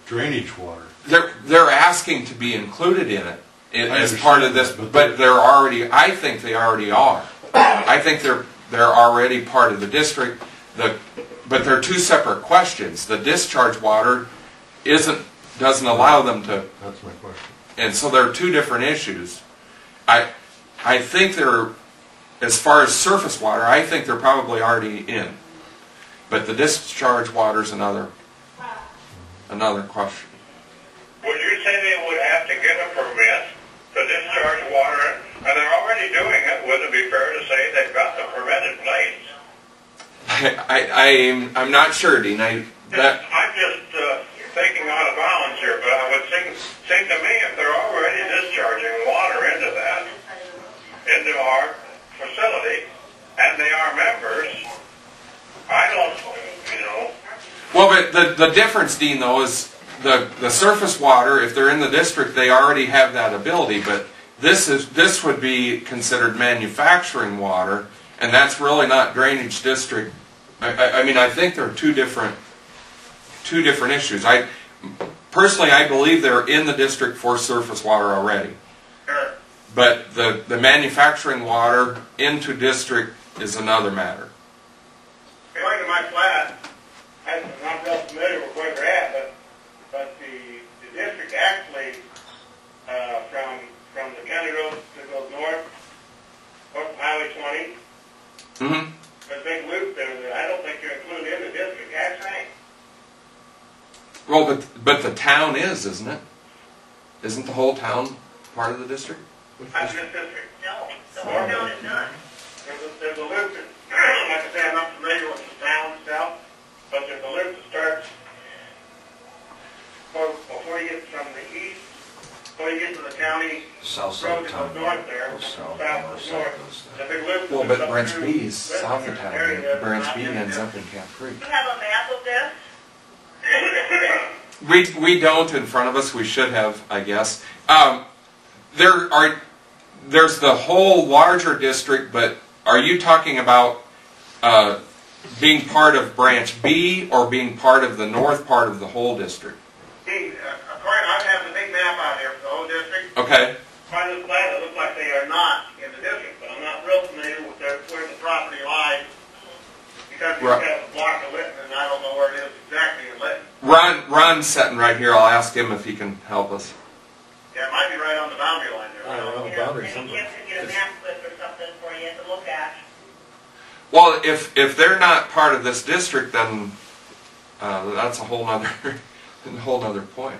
drainage water. They're asking to be included in it as part of this, but they're already. I think they already are. I think they're already part of the district. But they're two separate questions. The discharge water doesn't allow them to. That's my question. And so there are two different issues. I think they're, as far as surface water, I think they're probably already in. But the discharge water's another question. Would you say they would have to get a permit to discharge water, and they're already doing it? Wouldn't it be fair to say they've got the permit in place? I'm not sure, Dean. I'm just thinking out of bounds here, but I would seem to me if they're already discharging water into our facility, and they are members, I don't, Well, but the difference, Dean, though, is the surface water, if they're in the district, they already have that ability, but this would be considered manufacturing water, and that's really not drainage district. I mean, I think they're two different issues. Personally, I believe they're in the district for surface water already. But the manufacturing water into district is another matter. Going to my flat, I'm not real familiar with where they're at, but the district actually, from the county road that goes north of Highway 20, Mm-hmm. there's a big loop there that I don't think you're included in the district, actually. Well, but the town isn't it? Isn't the whole town part of the district? That's this district. No, the whole town is not. There's a loop that, like I say, I'm not familiar with the town itself, but there's a loop that starts before you get from the east, before you get to the county South road side that town. goes north there, Goes south, south north, to south north. goes The big loop Well, that but goes up Branch through B is south of town. area. Branch B ends up in Camp Creek. You have a map of this? We don't in front of us. We should have, I guess. There's the whole larger district, but are you talking about being part of Branch B or being part of the north part of the whole district? I have the big map out here for the whole district. Okay. Part of the plan, it looks like they are not in the district, but I'm not real familiar with where the property lies. Because we've got a block of Lytton, and I don't know where it is exactly in Lytton. Ron's sitting right here. I'll ask him if he can help us. Yeah, it might be right on the boundary line there. I don't know, boundary somewhere. Kim can get a map clip or something for you to look at. Well, if they're not part of this district, then that's a whole nother point.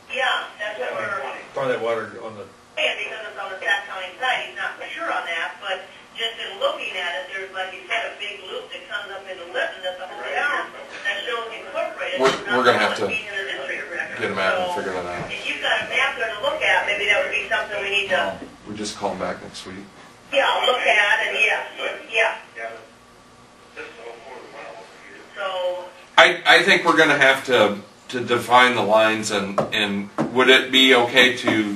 Yeah, that's what we're Part of that water on the, saying, because it's on the Sac County side, he's not for sure on that, but just in looking at it, there's, like you said, a big loop that comes up into Lytton that's a whole town that shows incorporated. We're gonna have to Being in the district. get a map and So, figure that out. if you've got a map there to look at, maybe that would be something we need to, We just call them back next week. yeah, look at, and yeah. So, I think we're gonna have to define the lines, and would it be okay to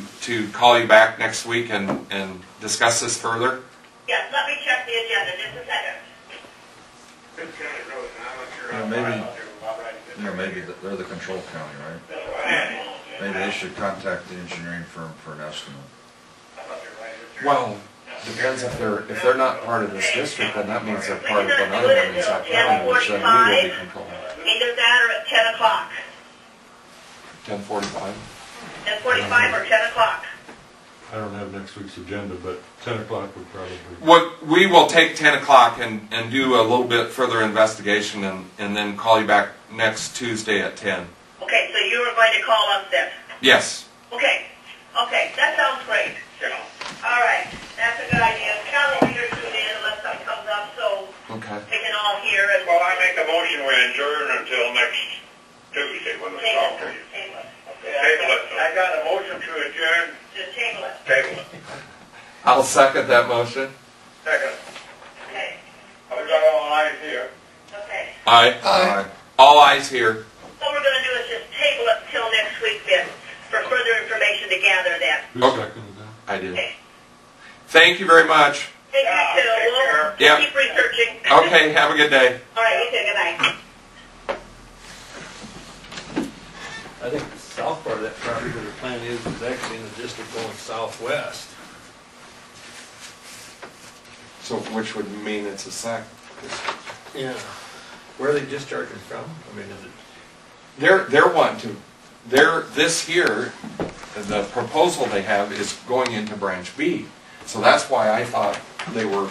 call you back next week and discuss this further? yes, let me check the agenda, just a second. Maybe they're the control county, right? Maybe they should contact the engineering firm for an estimate. Well, depends if they're not part of this district, then that means they're part of another one in Sac County, which then we will be controlling. Either that or at 10 o'clock. 10:45. 10:45 or 10 o'clock. I don't have next week's agenda, but 10 o'clock would probably. What we will take 10 o'clock and do a little bit further investigation and then call you back next Tuesday at 10. Okay, so you are going to call us then? Yes. Okay, that sounds great. All right, that's a good idea. Carol will hear soon unless something comes up, so Okay. we can all hear and Well, I make a motion we adjourn until next Tuesday when we talk to you. table it. Table it. I got a motion to adjourn. Just table it. Table it. I'll second that motion. Second. Okay, I've got all eyes here. okay. Aye. All ayes here. What we're going to do is just table it until next week then, for further information to gather then. Who Okay. seconded that? I did. Okay. Thank you very much. Thank you Yeah, too. take care. We'll Yep. keep researching. Okay, have a good day. All right, you too. Good night. I think the south part of that property where the plant is actually in the district going southwest. So, which would mean it's a SAC. Yeah. Where are they discharging from? I mean, is it? They're wanting to, this here, the proposal they have is going into branch B. So that's why I thought they were,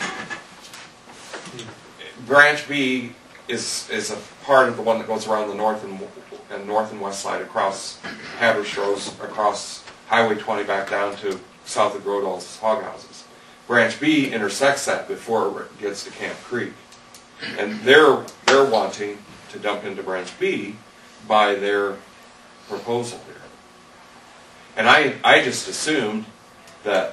branch B is a part of the one that goes around the north and west side across Haversh Rose, across Highway 20 back down to south of Grodall's hog houses. Branch B intersects that before it gets to Camp Creek. And they're wanting to dump into branch B by their proposal here. And I just assumed that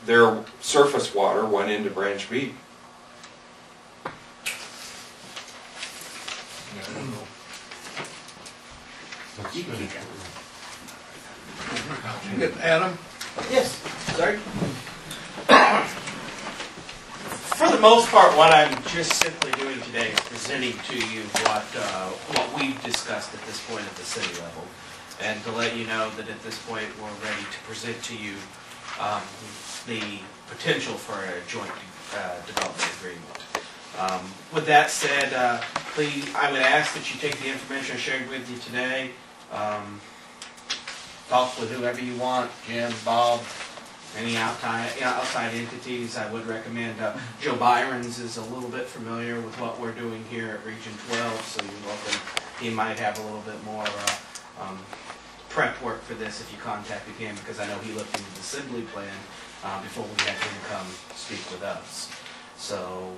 their surface water went into branch B. I don't know. You can keep that. Get Adam? Yes, sorry. For the most part, what I'm just simply doing today is presenting to you what we've discussed at this point at the city level, and to let you know that at this point we're ready to present to you the potential for a joint development agreement. With that said, please, I would ask that you take the information I shared with you today, talk with whoever you want, Jim, Bob, any outside entities. I would recommend Joe Byron's is a little bit familiar with what we're doing here at Region 12, so you're welcome. He might have a little bit more prep work for this if you contacted him, because I know he looked into the Sibley plan before we had him come speak with us. So,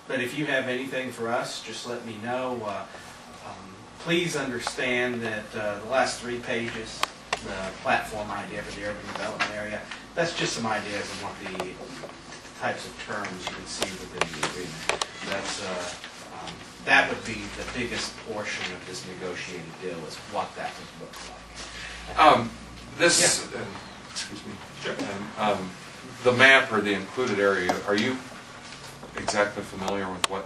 but if you have anything for us, just let me know. Please understand that the last 3 pages, the platform idea for the urban development area, that's just some ideas of what the types of terms you can see within the agreement. That's that would be the biggest portion of this negotiated deal, is what that would look like. Excuse me. The map or the included area, are you exactly familiar with what?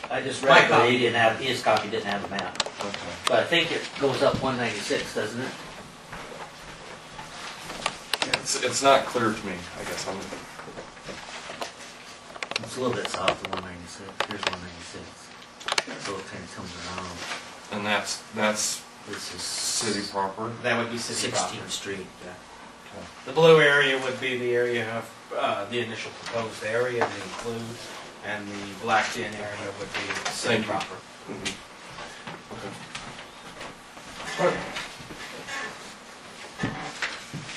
I just My read it, but copy. he didn't have, his copy didn't have the map. Okay. But I think it goes up 196, doesn't it? It's not clear to me, I guess. It's a little bit south of 196. Here's 196. So it kind of comes around. And that's This is city proper. That would be city 16th proper. Street. Yeah. The blue area would be the area of the initial proposed area to include, and the blacked in area would be same proper.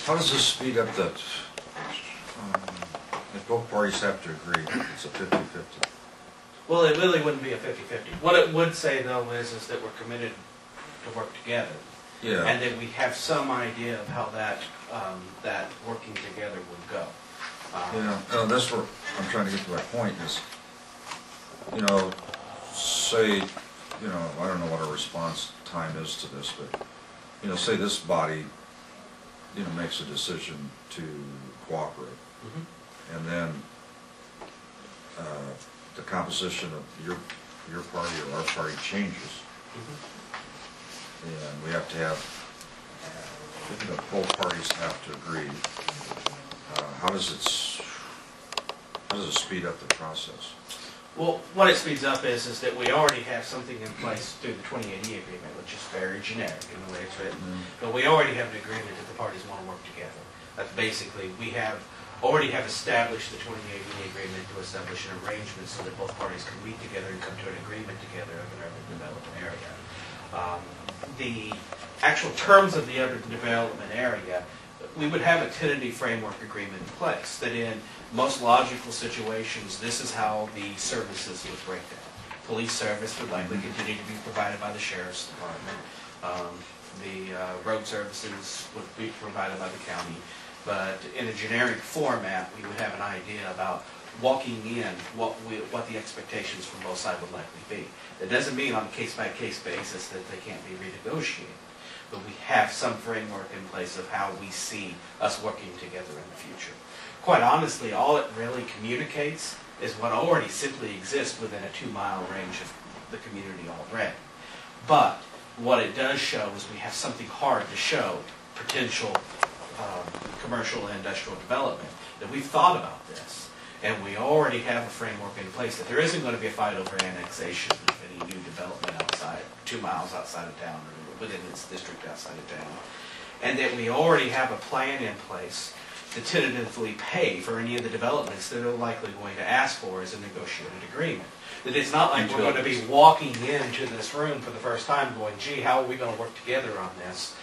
How does this speed up the, if both parties have to agree, it's a 50-50? Well, it really wouldn't be a 50-50. What it would say though is that we're committed to work together. Yeah. And that we have some idea of how that, that working together would go. That's where I'm trying to get to my point is, you know, say, you know, I don't know what our response time is to this, but, you know, say this body, you know, makes a decision to cooperate. Mm-hmm. And then the composition of your party or our party changes. Mm-hmm. And we have to have, you know, both parties have to agree. How does it speed up the process? Well, what it speeds up is that we already have something in place through the 2080 agreement, which is very generic in the way it's written. But we already have an agreement that the parties want to work together. That's basically, we already have established the 2080 agreement to establish an arrangement so that both parties can meet together and come to an agreement together of an urban development area. The actual terms of the urban development area, we would have a tentative framework agreement in place that in most logical situations, this is how the services would break down. Police service would likely continue to be provided by the sheriff's department. The road services would be provided by the county. But in a generic format, we would have an idea about walking in what the expectations from both sides would likely be. That doesn't mean on a case-by-case basis that they can't be renegotiated. But we have some framework in place of how we see us working together in the future. Quite honestly, all it really communicates is what already simply exists within a 2-mile range of the community already. But what it does show is we have something hard to show potential commercial and industrial development, that we've thought about this. And we already have a framework in place that there isn't going to be a fight over annexation of any new development outside, 2 miles outside of town or within its district outside of town. And that we already have a plan in place to tentatively pay for any of the developments that they're likely going to ask for as a negotiated agreement. That it's not like we're going to be walking into this room for the first time going, gee, how are we going to work together on this?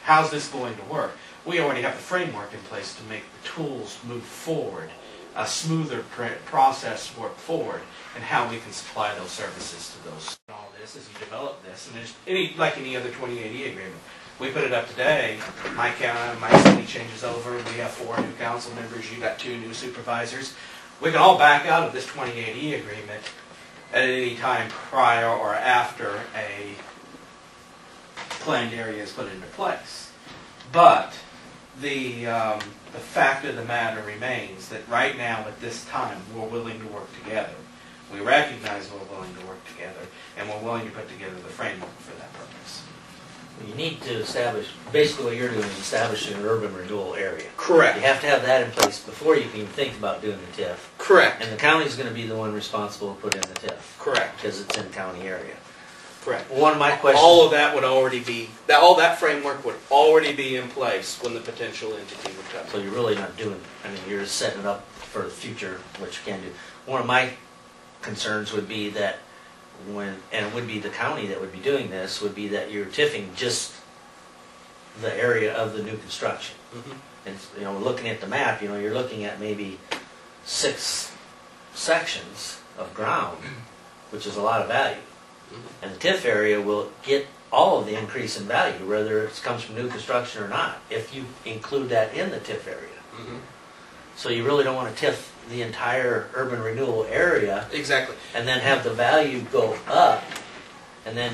How's this going to work? We already have the framework in place to make the tools move forward, a smoother process work forward, and how we can supply those services to those. All this as you develop this, and there's like any other 2080 agreement. We put it up today, my city changes over, we have 4 new council members, you got 2 new supervisors. We can all back out of this 2080 agreement at any time prior or after a planned area is put into place. But the fact of the matter remains that right now at this time we're willing to work together. We recognize we're willing to work together, and we're willing to put together the framework for that purpose. You need to establish, basically what you're doing is establishing an urban renewal area. Correct. You have to have that in place before you can even think about doing the TIF. Correct. And the county's going to be the one responsible to put in the TIF. Correct. Because it's in county area. Correct. One of my questions... All of that would already be, all that framework would already be in place when the potential entity would come. So you're really not doing, I mean, you're just setting it up for the future, what you can do. One of my concerns would be that and it would be the county that would be doing this, would be that you're TIFing just the area of the new construction. Mm-hmm. And, you know, looking at the map, you know, you're looking at maybe 6 sections of ground, which is a lot of value. Mm-hmm. And the TIF area will get all of the increase in value, whether it comes from new construction or not, if you include that in the TIF area. Mm-hmm. So you really don't want to TIF the entire urban renewal area. Exactly. And then have the value go up, and then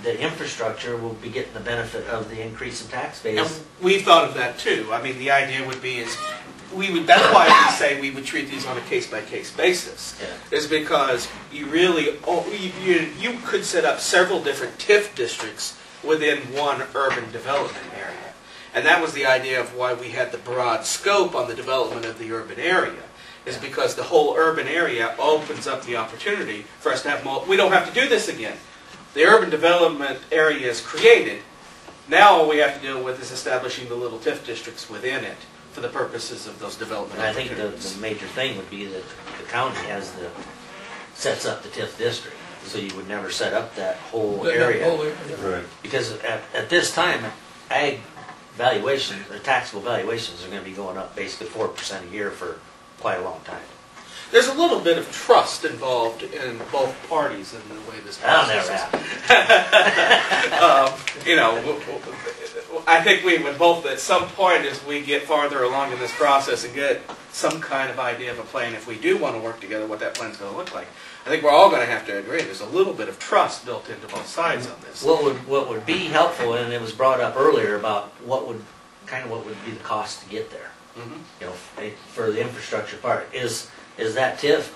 the infrastructure will be getting the benefit of the increase in tax base. And we've thought of that too. I mean, the idea would be is that's why we say we would treat these on a case-by-case basis. Yeah. Is because you really, you could set up several different TIF districts within one urban development area. And that was the idea of why we had the broad scope on the development of the urban area, is because the whole urban area opens up the opportunity for us to have we don't have to do this again. The urban development area is created. Now all we have to deal with is establishing the little TIF districts within it for the purposes of those development And I think opportunities. the major thing would be that the county sets up the TIF district, so you would never set up that whole area. Right. Because at this time, ag valuations, or taxable valuations are gonna be going up basically 4% a year for quite a long time. There's a little bit of trust involved in both parties in the way this That'll process never is. You know, I think we would both, at some point as we get farther along in this process and get some kind of idea of a plan, if we do want to work together, what that plan's going to look like. I think we're all going to have to agree there's a little bit of trust built into both sides on this. What would be helpful, and it was brought up earlier about what would be the cost to get there, Mhm. you know, for the infrastructure part. Is that TIF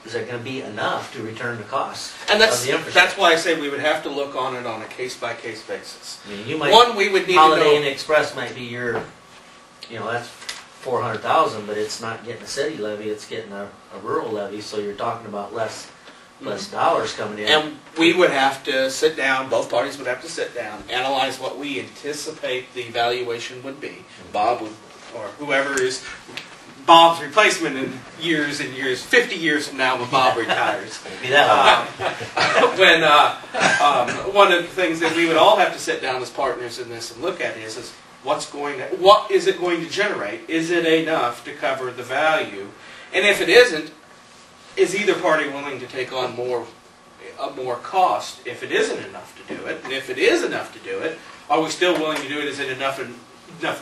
is it gonna be enough to return the cost And of the infrastructure? that's why I say we would have to look on it on a case-by-case basis. I mean, you might, One, we would need to Holiday Inn know, Express might be your, you know, that's 400,000, but it's not getting a city levy, it's getting a rural levy, so you're talking about less dollars coming in. and we would have to sit down, both parties would have to sit down, analyze what we anticipate the valuation would be. Bob would, or whoever is Bob's replacement in years and years, 50 years from now when Bob retires. Won't be that long. When one of the things that we would all have to sit down as partners in this and look at is what is it going to generate? Is it enough to cover the value? And if it isn't, is either party willing to take on more cost if it isn't enough to do it? And if it is enough to do it, are we still willing to do it? Is it enough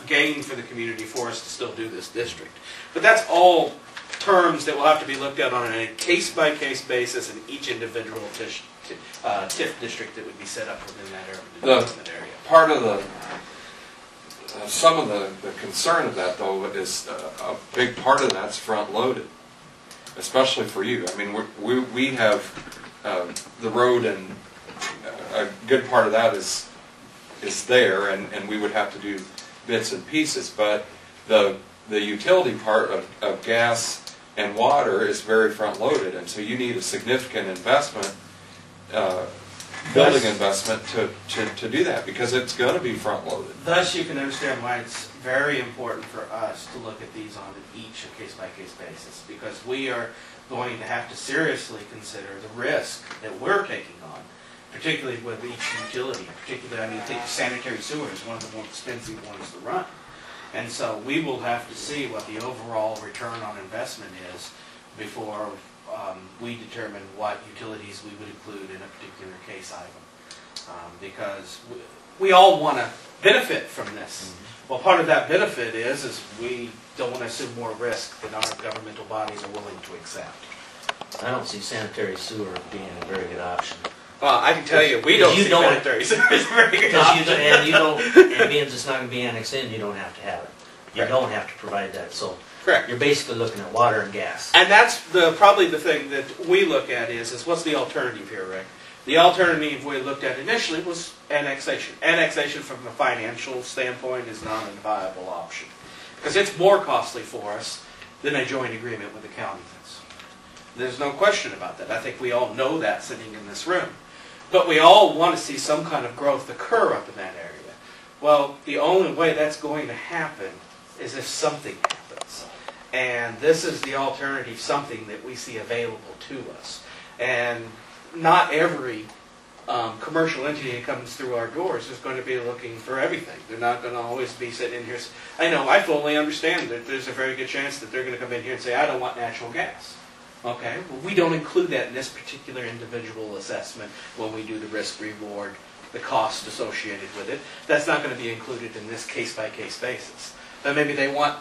gain for the community for us to still do this district? But that's all terms that will have to be looked at on a case-by-case basis in each individual TIF district that would be set up within that area. Part of some of the concern of that, though, is a big part of that's front-loaded, especially for you. I mean, we have the road, and a good part of that is there, and we would have to do bits and pieces, but the utility part of gas and water is very front-loaded, and so you need a significant investment, building investment to do that, because it's going to be front-loaded. Thus, you can understand why it's very important for us to look at these on each case-by-case basis, because we are going to have to seriously consider the risk that we're taking on, particularly with each utility. Particularly, I mean, I think sanitary sewer is one of the more expensive ones to run. And so we will have to see what the overall return on investment is before we determine what utilities we would include in a particular case item. Because we all want to benefit from this. Well, part of that benefit is we don't want to assume more risk than our governmental bodies are willing to accept. I don't see sanitary sewer being a very good option. Well, I can tell you, we don't see sanitary sewer as a very good option. And being it's not going to be annexed in, you don't have to have it. You Correct. don't have to provide that. So Correct. you're basically looking at water and gas. And that's probably the thing that we look at is what's the alternative here, Rick? The alternative we looked at initially was annexation. Annexation from a financial standpoint is not a viable option because it's more costly for us than a joint agreement with the county is. There's no question about that. I think we all know that sitting in this room. But we all want to see some kind of growth occur up in that area. Well, the only way that's going to happen is if something happens. And this is the alternative something that we see available to us. And not every commercial entity that comes through our doors is going to be looking for everything. They're not going to always be sitting in here. I know, I fully understand that there's a very good chance that they're going to come in here and say, I don't want natural gas. Okay, well, we don't include that in this particular individual assessment when we do the risk-reward, the cost associated with it. That's not going to be included in this case-by-case basis. But maybe they want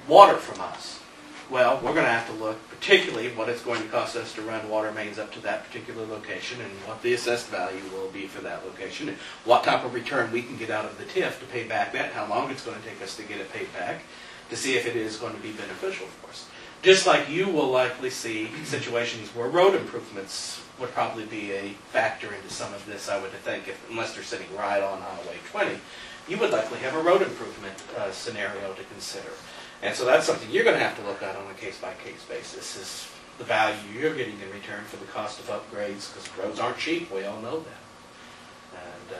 water from us. Well, we're going to have to look particularly what it's going to cost us to run water mains up to that particular location and what the assessed value will be for that location and what type of return we can get out of the TIF to pay back that, how long it's going to take us to get it paid back to see if it is going to be beneficial for us. Just like you will likely see situations where road improvements would probably be a factor into some of this, I would think, unless they're sitting right on Highway 20, you would likely have a road improvement scenario to consider. And so that's something you're going to have to look at on a case-by-case basis, is the value you're getting in return for the cost of upgrades, because roads aren't cheap, we all know that. And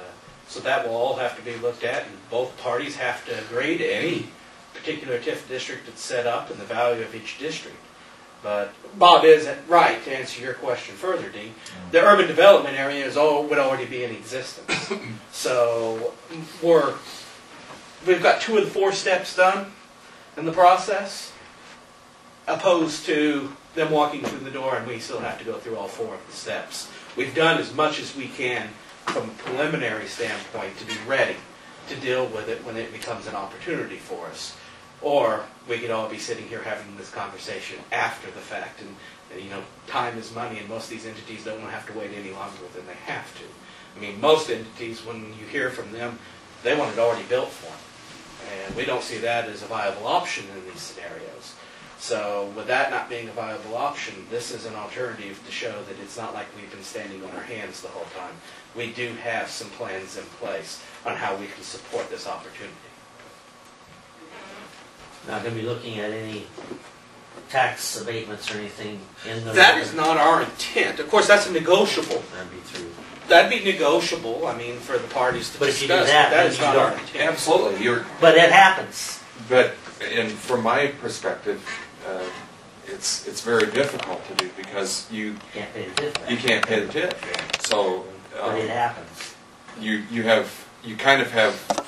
So that will all have to be looked at, and both parties have to agree to any particular TIF district that's set up and the value of each district. But Bob is right to answer your question further, Dean. The urban development area would already be in existence. So we've got 2 of the 4 steps done in the process, opposed to them walking through the door and we still have to go through all 4 of the steps. We've done as much as we can from a preliminary standpoint to be ready to deal with it when it becomes an opportunity for us. Or we could all be sitting here having this conversation after the fact, and you know, time is money, and most of these entities don't want to have to wait any longer than they have to. I mean, most entities, when you hear from them, they want it already built for them, and we don't see that as a viable option in these scenarios. So with that not being a viable option, this is an alternative to show that it's not like we've been standing on our hands the whole time. We do have some plans in place on how we can support this opportunity. Not going to be looking at any tax abatements or anything in the... That is not our intent. Of course, that's a negotiable. That'd be through. That'd be negotiable, I mean, for the parties to But if discuss. you do that, That then is you not don't- our intent. Absolutely, But it happens. but from my perspective, it's very difficult to do because you Can't pay the TIF. can't pay the tip. So But it happens. you kind of have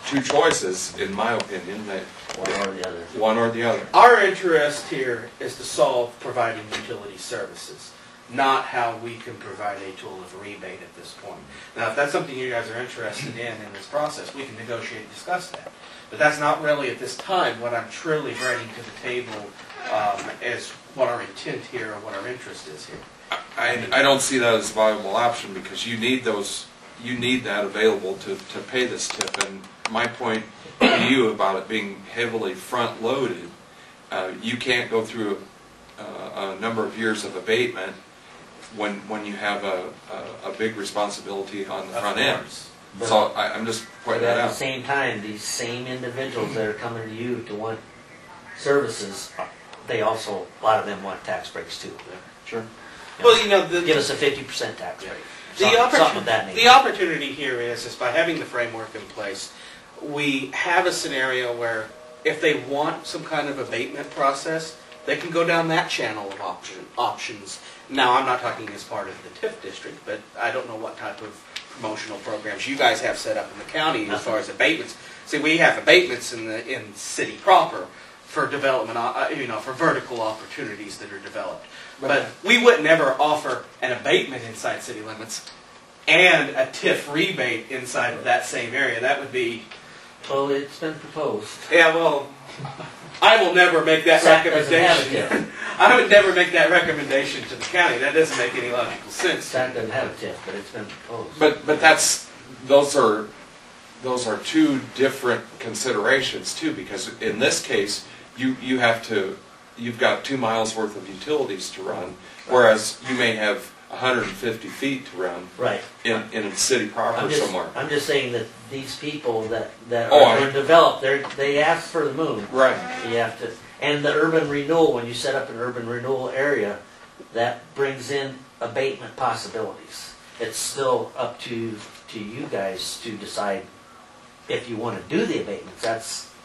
2 choices, in my opinion, that One or the other. one or the other. Our interest here is to solve providing utility services, not how we can provide a tool of rebate at this point. Now, if that's something you guys are interested in this process, we can negotiate and discuss that. But that's not really at this time what I'm truly bringing to the table as what our intent here or what our interest is here. I don't see that as a viable option because you need that available to pay this tip. And my point to you about it being heavily front loaded, you can't go through a number of years of abatement when you have a big responsibility on the front end. So I'm just But pointing that at the out. same time, these same individuals that are coming to you to want services, they also, a lot of them want tax breaks too. Sure. Well, you know, Give us a 50% tax break. The, of that nature. the opportunity here is by having the framework in place, we have a scenario where if they want some kind of abatement process, they can go down that channel of options. Now, I'm not talking as part of the TIF district, but I don't know what type of promotional programs you guys have set up in the county as far as abatements. See, we have abatements in city proper for development, for vertical opportunities that are developed. But we would never offer an abatement inside city limits and a TIF rebate inside of that same area. That would be... Well, it's been proposed. Yeah, well, I will never make that SAC doesn't have a recommendation. TIF. I would never make that recommendation to the county. That doesn't make any logical sense. SAC doesn't have a TIF, but it's been proposed. But those are 2 different considerations too, because in this case you've got 2 miles worth of utilities to run, whereas you may have 150 feet to run Right. in a city proper somewhere. I'm just saying that these people that Oh, are developed, they ask for the moon. Right. You have to, and the urban renewal, when you set up an urban renewal area, that brings in abatement possibilities. It's still up to you guys to decide if you want to do the abatements.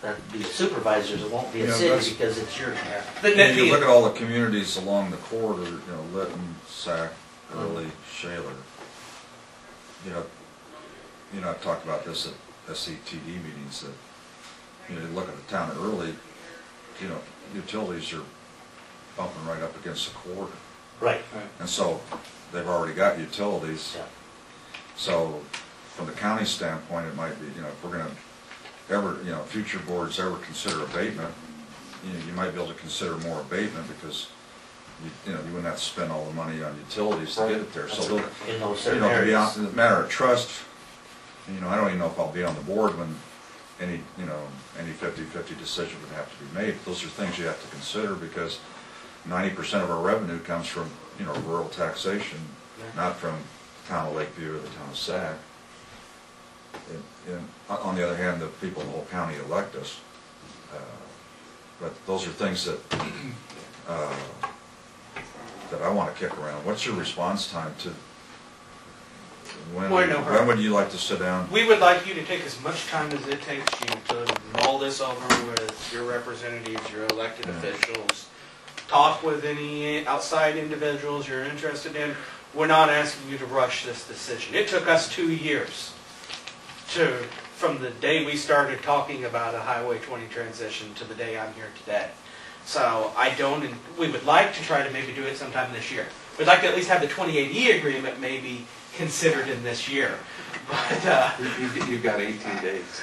That'd be the supervisors, it won't be a Yeah, city that's- because it's your. When you look at all the communities along the corridor, Lytton, Sac, Early, Shaler, I've talked about this at SCTD meetings, that, you look at the town of Early, utilities are bumping right up against the corridor. Right. And so, they've already got utilities. Yeah. So, from the county standpoint, it might be, if we're gonna ever, future boards ever consider abatement, you might be able to consider more abatement because, you wouldn't have to spend all the money on utilities to get it there. So, they'll, In those certain to be areas. honest, in the matter of trust, I don't even know if I'll be on the board when any 50-50 decision would have to be made. Those are things you have to consider because 90% of our revenue comes from, rural taxation, not from the town of Lakeview or the town of Sac. And on the other hand, the people in the whole county elect us. But those are things that I want to kick around. What's your response time to when, We're in no hurry. when would you like to sit down? We would like you to take as much time as it takes you to mull this over with your representatives, your elected officials, talk with any outside individuals you're interested in. We're not asking you to rush this decision. It took us 2 years from the day we started talking about a Highway 20 transition to the day I'm here today. So we would like to try to maybe do it sometime this year. We'd like to at least have the 2080 agreement maybe considered in this year. But You've got 18 days.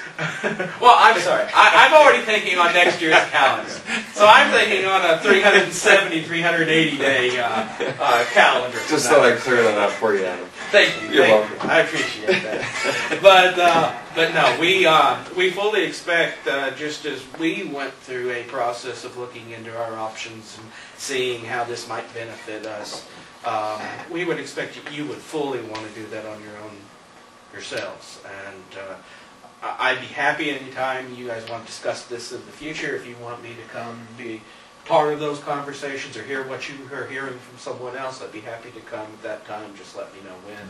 well, I'm sorry. I'm already thinking on next year's calendar. So I'm thinking on a 370, 380 day calendar. Just thought I'd clear that up for you, Adam. Thank you. You're Thank welcome. you. I appreciate that. But no, we fully expect, just as we went through a process of looking into our options and seeing how this might benefit us, we would expect you would fully want to do that on your own yourselves. And I'd be happy anytime you guys want to discuss this in the future. If you want me to come be part of those conversations or hear what you are hearing from someone else, I'd be happy to come at that time. Just let me know when.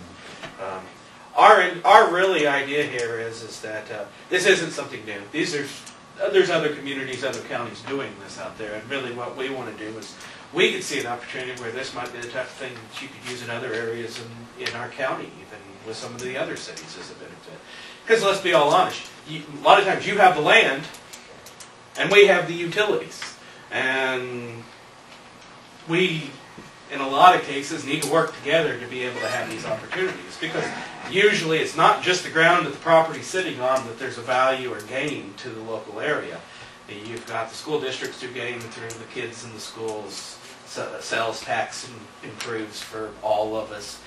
Our really idea here is that this isn't something new. There's other communities, other counties doing this out there, and really what we want to do is we could see an opportunity where this might be the type of thing that you could use in other areas in our county, even with some of the other cities as a benefit. Because let's be all honest, a lot of times you have the land and we have the utilities. And we, in a lot of cases, need to work together to be able to have these opportunities. Because usually it's not just the ground that the property's sitting on that there's a value or gain to the local area. You've got the school districts to gain through the kids in the schools. Sales tax improves for all of us.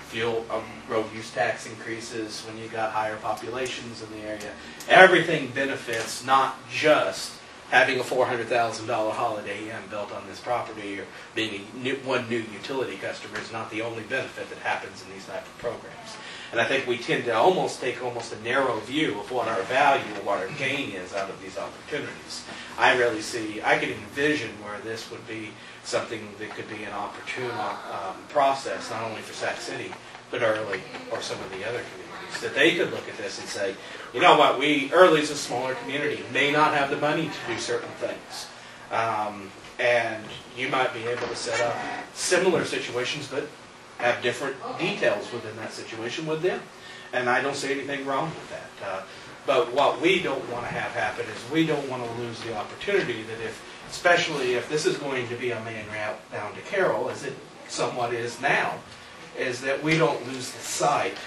Fuel, road use tax increases when you got higher populations in the area. Everything benefits, not just having a $400,000 Holiday Inn built on this property or being one new utility customer is not the only benefit that happens in these type of programs. And I think we tend to take almost a narrow view of what our value or what our gain is out of these opportunities. I could envision where this would be something that could be an opportune process, not only for Sac City, but Early or some of the other communities, that they could look at this and say, you know what, Early's a smaller community, may not have the money to do certain things. And you might be able to set up similar situations, but have different details within that situation with them. And I don't see anything wrong with that. But what we don't want to have happen is we don't want to lose the opportunity that especially if this is going to be a main route down to Carroll, as it somewhat is now, is that we don't lose the sight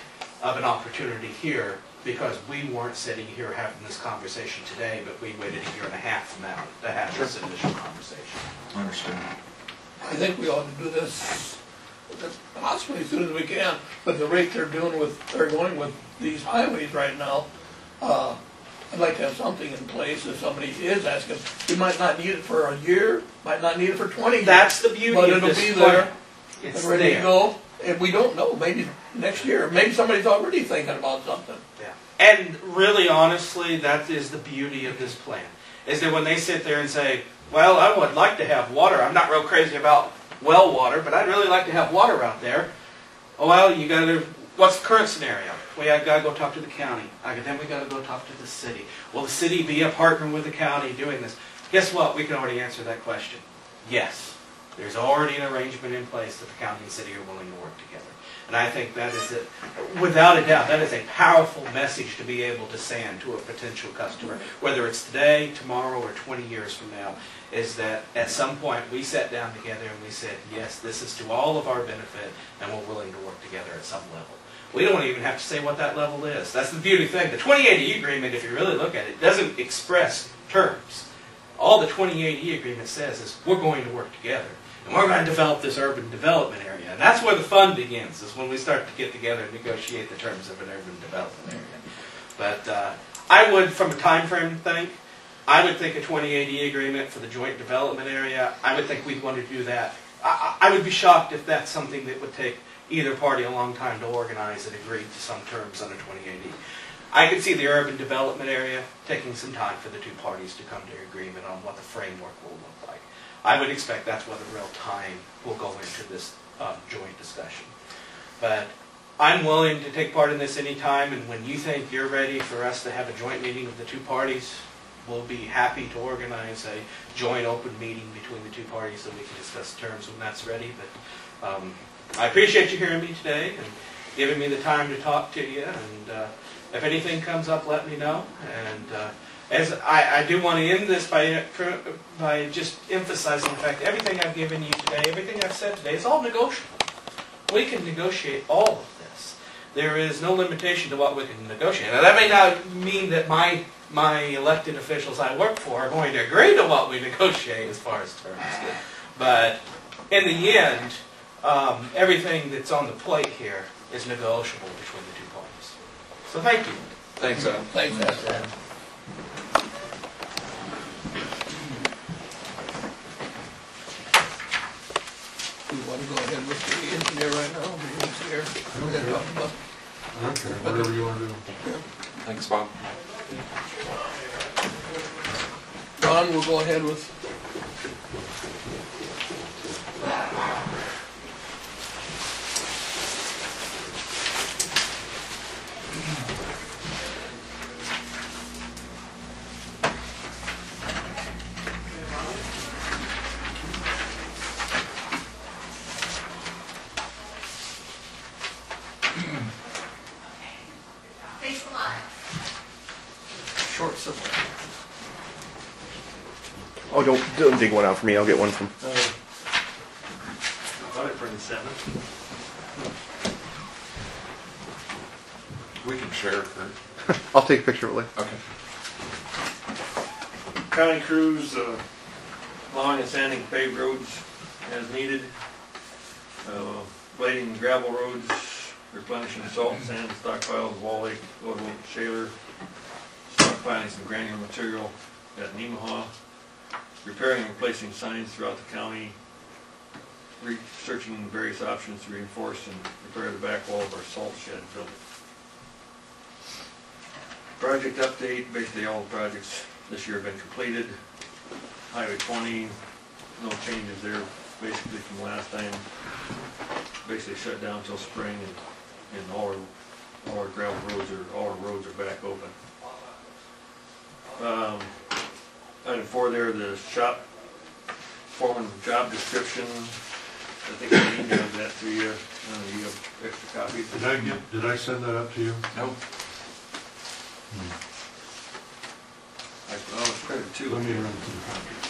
of an opportunity here because we weren't sitting here having this conversation today, but we waited a year and a half from now to have this initial conversation. I understand. I think we ought to do this possibly as soon as we can, but the rate they're going with these highways right now, I'd like to have something in place if somebody is asking. We might not need it for a year, might not need it for 20 years. That's the beauty but of it'll this be plan. there, It's ready there. to go. If we don't know, maybe next year. Maybe somebody's already thinking about something. Yeah. And really, honestly, that is the beauty of this plan, is that when they sit there and say, well, I would like to have water. I'm not real crazy about well water, but I'd really like to have water out there. Oh, well, what's the current scenario? We got to go talk to the county. Then we got to go talk to the city. Will the city be a partner with the county doing this? Guess what? We can already answer that question. Yes. There's already an arrangement in place that the county and city are willing to work together. And I think that is, without a doubt, that is a powerful message to be able to send to a potential customer, whether it's today, tomorrow, or 20 years from now, is that at some point we sat down together and we said, yes, this is to all of our benefit, and we're willing to work together at some level. We don't even have to say what that level is. That's the beauty thing. The 2080 agreement, if you really look at it, doesn't express terms. All the 2080 agreement says is we're going to work together. And we're going to develop this urban development area. And that's where the fun begins, is when we start to get together and negotiate the terms of an urban development area. But I would, from a time frame thing, I would think a 2080 agreement for the joint development area, I would think we'd want to do that. I would be shocked if that's something that would take either party a long time to organize and agree to some terms under 2080. I could see the urban development area taking some time for the two parties to come to an agreement on what the framework will look like. I would expect that's where the real time will go into this joint discussion. But I'm willing to take part in this anytime, and when you think you're ready for us to have a joint meeting of the two parties, we'll be happy to organize a joint open meeting between the two parties so we can discuss terms when that's ready. But I appreciate you hearing me today and giving me the time to talk to you. And if anything comes up, let me know. And as I do want to end this by just emphasizing the fact that everything I've given you today, everything I've said today, is all negotiable. We can negotiate all of this. There is no limitation to what we can negotiate. Now, that may not mean that my elected officials I work for are going to agree to what we negotiate as far as terms. But in the end, everything that's on the plate here is negotiable between the two parties. So thank you. Thanks, Adam. Thanks, Adam. Do you want to go ahead with the engineer right now? He's here. We're going to talk about. Okay, whatever you want to do. Thanks, Bob. Ron, we'll go ahead with. Short, simple. Oh, don't dig one out for me. I'll get one from. I'll bring 7. We can share it, Kurt. I'll take a picture of it later. Okay. County crews plowing and sanding paved roads as needed. Blading gravel roads, replenishing salt and sand stockpiles, Wall Lake, Lord Lake, Shaler, stockpiling some granular material at Nemaha, repairing and replacing signs throughout the county, researching various options to reinforce and repair the back wall of our salt shed building. Project update, basically all the projects this year have been completed. Highway 20, no changes there basically from last time. Basically shut down until spring, and all our gravel roads are back open. Item 4 there, the shop foreman job description. I think I emailed that to you. You have extra copies. Did I send that up to you? Nope. I was printed 2. Let me run some copies.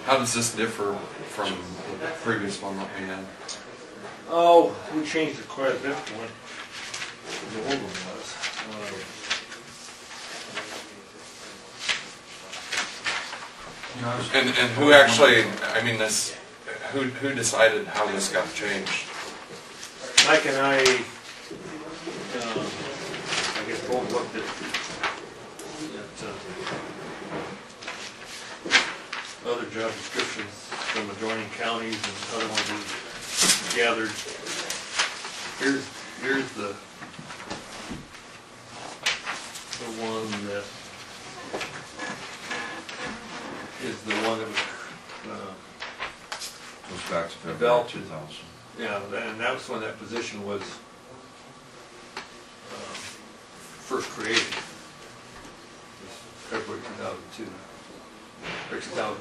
How does this differ from the previous one that we had? Oh, we changed it quite a bit from what the old one was. And who actually, I mean, this, who decided how this got changed? Mike and I guess both looked at other job descriptions from adjoining counties and other ones we gathered. Here's the one that is the one that was Goes back to February developed. 2000. Yeah, and that was when that position was first created. It was February 2002. Or 2000.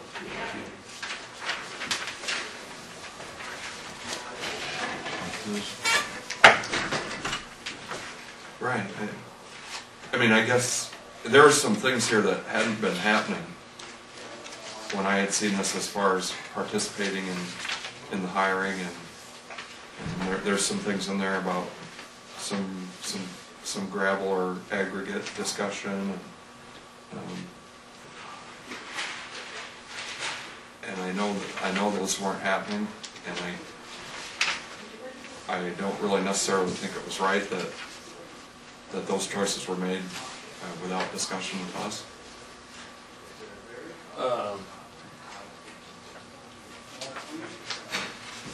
Right. I mean, I guess there were some things here that hadn't been happening when I had seen this as far as participating in the hiring and And there's some things in there about some gravel or aggregate discussion. And I know those weren't happening, and I don't really necessarily think it was right that those choices were made without discussion with us.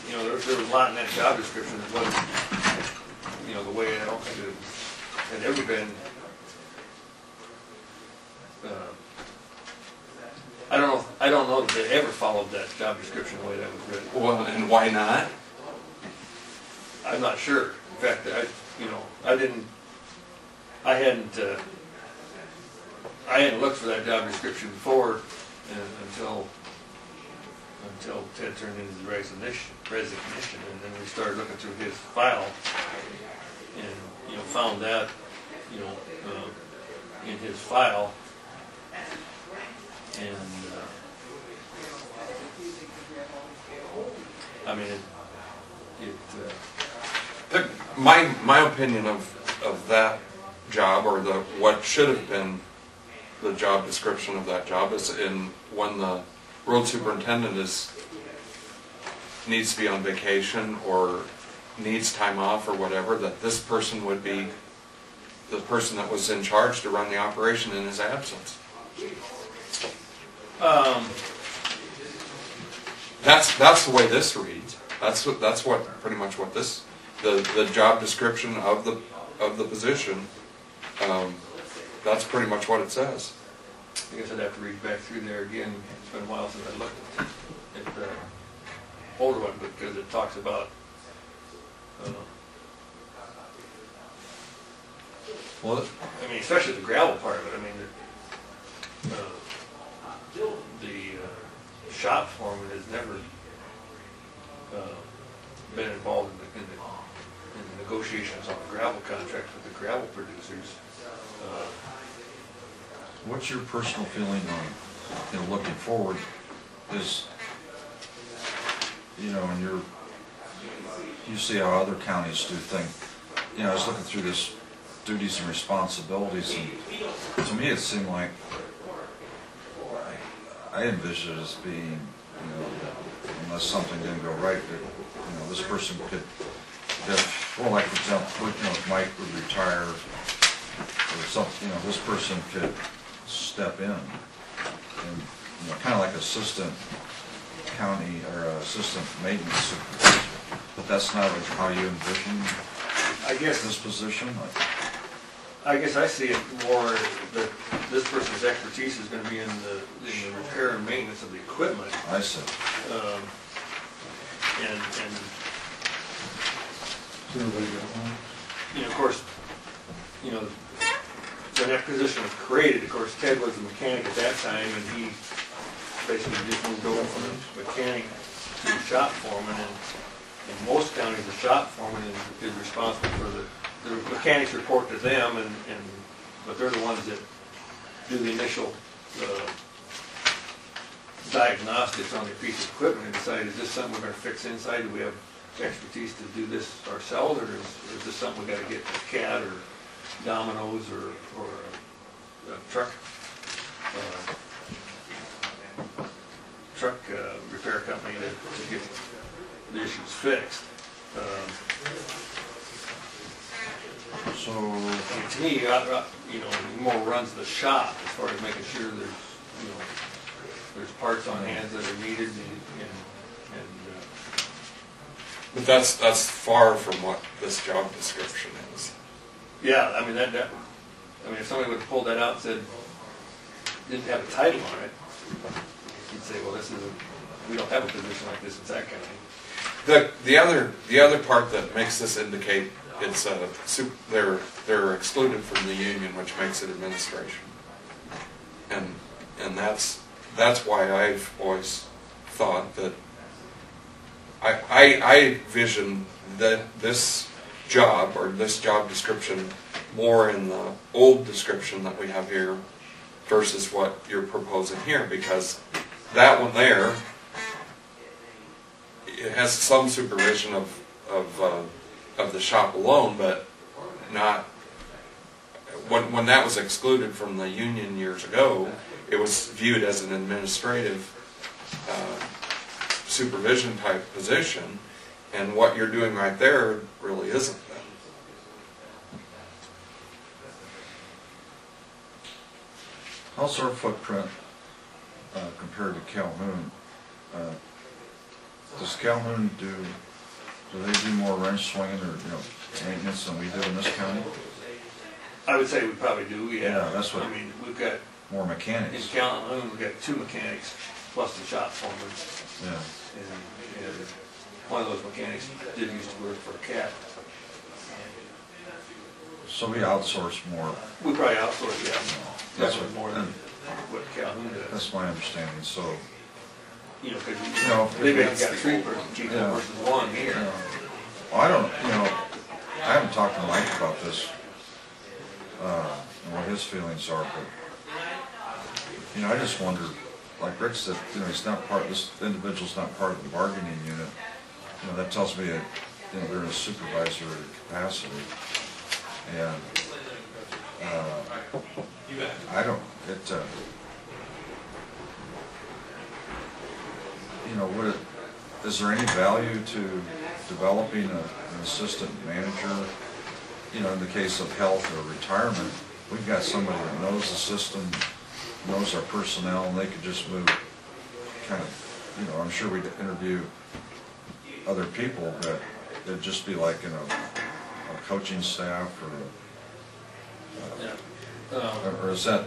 You know, there was a lot in that job description that wasn't, you know, the way I don't think it had ever been. I don't know that they ever followed that job description the way that was written. Well, and why not? I'm not sure. In fact, I hadn't looked for that job description before until Ted turned in his resignation, and then we started looking through his file, and found that in his file, and I mean my opinion of that job, or what should have been the job description of that job, is when the road superintendent needs to be on vacation or needs time off or whatever, that this person would be the person that was in charge to run the operation in his absence. That's the way this reads. That's what pretty much what this the job description of the position. That's pretty much what it says. I guess I'd have to read back through there again. It's been a while since I looked at the older one, because it talks about Well, I mean, especially the gravel part of it. I mean, the shop foreman has never been involved in the negotiations on the gravel contract with the gravel producers. what's your personal feeling on, looking forward, is, and you see how other counties do things. I was looking through this duties and responsibilities, and to me it seemed like I envisioned it as being, unless something didn't go right, that, this person could, like for example, if Mike would retire or something, this person could step in and, kind of like assistant county or assistant maintenance supervisor. But that's not how you envision, I guess this position? I guess I see it more that this person's expertise is going to be in the repair and maintenance of the equipment. I see. And of course, when that position was created, of course, Ted was a mechanic at that time, and he basically just moved over from a mechanic to a shop foreman. And in most counties, the shop foreman is responsible for the mechanics report to them, but they're the ones that do the initial diagnostics on the piece of equipment and decide, is this something we're going to fix inside? Do we have expertise to do this ourselves, or is this something we got to get to CAT or Domino's or a truck repair company to get the issues fixed? So, to me, more runs the shop as far as making sure there's parts on hand that are needed, But that's far from what this job description is. yeah, I mean if somebody would have pulled that out and said didn't have a title on it, you'd say, well, we don't have a position like this in Sac County. The other part that makes this indicate it's they're excluded from the union, which makes it administration, and that's why I've always thought that I vision that this job or this job description more in the old description that we have here versus what you're proposing here, because that one there, it has some supervision of of the shop alone, but not, when that was excluded from the union years ago, it was viewed as an administrative supervision type position, and what you're doing right there really isn't that. How's our footprint compared to Calhoun? Does Calhoun do they do more wrench swinging or maintenance than we do in this county? I would say we probably do, yeah. Yeah, that's what. I mean, we've got, More in mechanics. Calhoun, we've got 2 mechanics plus the shop foreman. Yeah. And one of those mechanics did used to work for CAT. So we outsource more. We probably outsource, yeah, That's definitely more than what Calhoun does. That's my understanding. So You know, because if they've got 3 people Yeah. versus 1 here. well, I don't. I haven't talked to Mike about this and what his feelings are, but I just wonder. Like Rick said, he's not part. This individual's not part of the bargaining unit. That tells me that they're in a supervisory capacity, and I don't. Is there any value to developing an assistant manager? In the case of health or retirement, we've got somebody that knows the system, knows our personnel, and they could just move kind of, I'm sure we'd interview other people, but it'd just be like, a coaching staff or is that?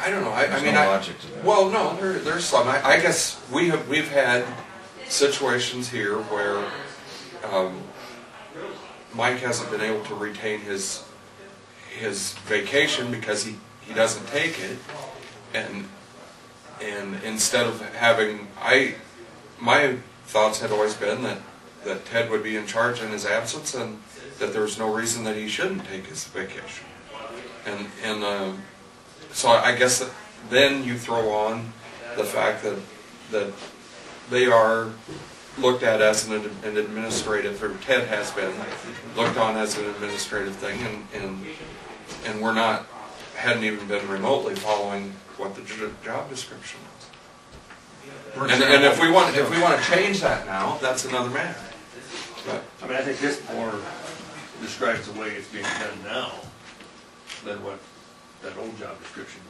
I don't know. There's no logic to that. Well, no, there's some. I guess we've had situations here where Mike hasn't been able to retain his vacation because he doesn't take it, and instead of having, my thoughts had always been that Ted would be in charge in his absence, and that there was no reason that he shouldn't take his vacation, and so I guess that then you throw on the fact that they are looked at as an administrative, or Ted has been looked on as an administrative thing, and we're not, hadn't even been remotely following what the job description was. And if we want to change that now, that's another matter. But I mean, I think this more describes the way it's being done now than what that old job description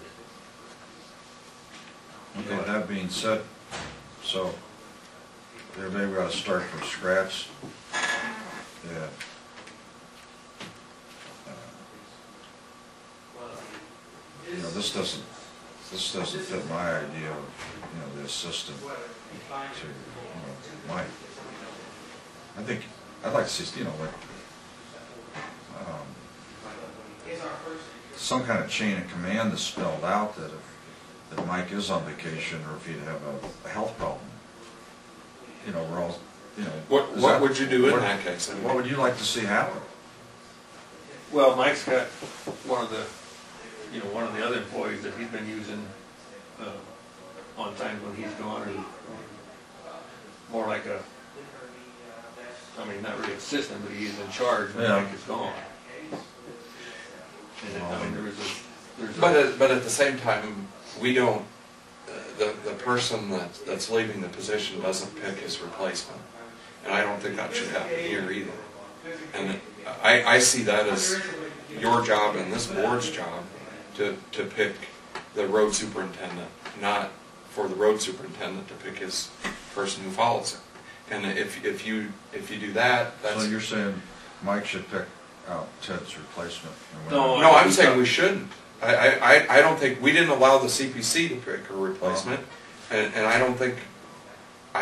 did. Okay, that being said, so everybody we got to start from scratch. Yeah. This doesn't fit my idea of the assistant to Mike. I think I'd like to see some kind of chain of command that's spelled out that if Mike is on vacation or if he'd have a health problem, we're all what would you do in that case? What would you like to see happen? Well, Mike's got one of the other employees that he's been using on times when he's gone, or more like not really assistant, but he's in charge when Mike is gone. And but at the same time, we don't. The person that's leaving the position doesn't pick his replacement, and I don't think that should happen here either. And I see that as your job and this board's job to pick the road superintendent, not for the road superintendent to pick his person who follows him. And if you do that, that's... So you're saying Mike should pick out Ted's replacement? No, I'm saying we shouldn't. I don't think, we didn't allow the CPC to pick a replacement, and I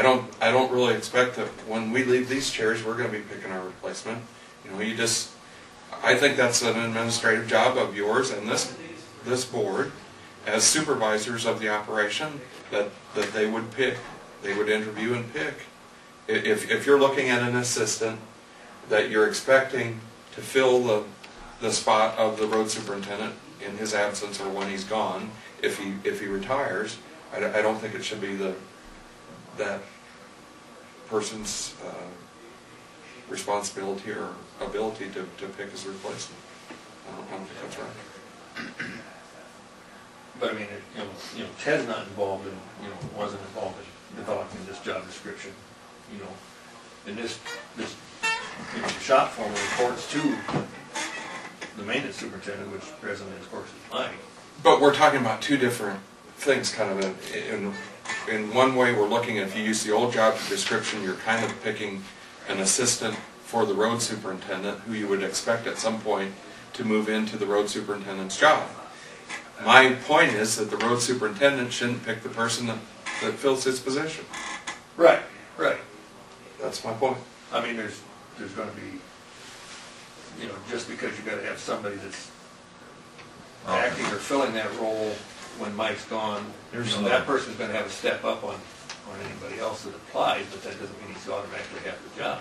don't really expect that when we leave these chairs we're going to be picking our replacement. I think that's an administrative job of yours and this board as supervisors of the operation that they would pick, they would interview and pick. If you're looking at an assistant that you're expecting to fill the spot of the road superintendent in his absence or when he's gone, if he retires, I don't think it should be that person's responsibility or ability to pick his replacement. I don't think that's right. But I mean, Ted's not involved in, wasn't involved in developing this job description, and this, the shop foreman reports to the maintenance superintendent, which presently, of course, is Mike. But we're talking about two different things, kind of. In one way, we're looking at, if you use the old job description, you're kind of picking an assistant for the road superintendent, who you would expect at some point to move into the road superintendent's job. My point is that the road superintendent shouldn't pick the person that fills his position. Right. That's my point. I mean, there's going to be, just because you got to have somebody that's acting or filling that role when Mike's gone, that person's going to have a step up on anybody else that applies, but that doesn't mean he's automatically have the job.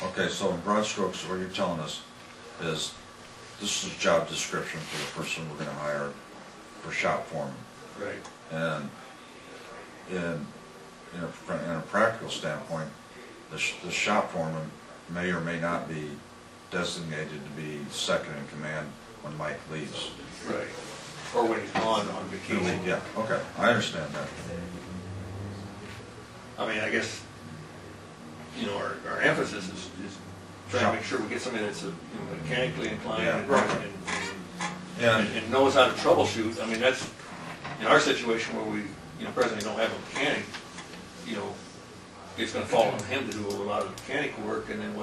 Okay, so in broad strokes, what you're telling us is this is a job description for the person we're going to hire for shop foreman. Right. And in a practical standpoint, the shop foreman may or may not be designated to be second in command when Mike leaves. Right. Or when he's gone on vacation. Yeah, okay, I understand that. I mean, I guess, our emphasis is trying to make sure we get somebody that's mechanically inclined and knows how to troubleshoot. I mean, that's, in our situation where we, presently don't have a mechanic, it's going to fall on him to do a lot of mechanical work, and then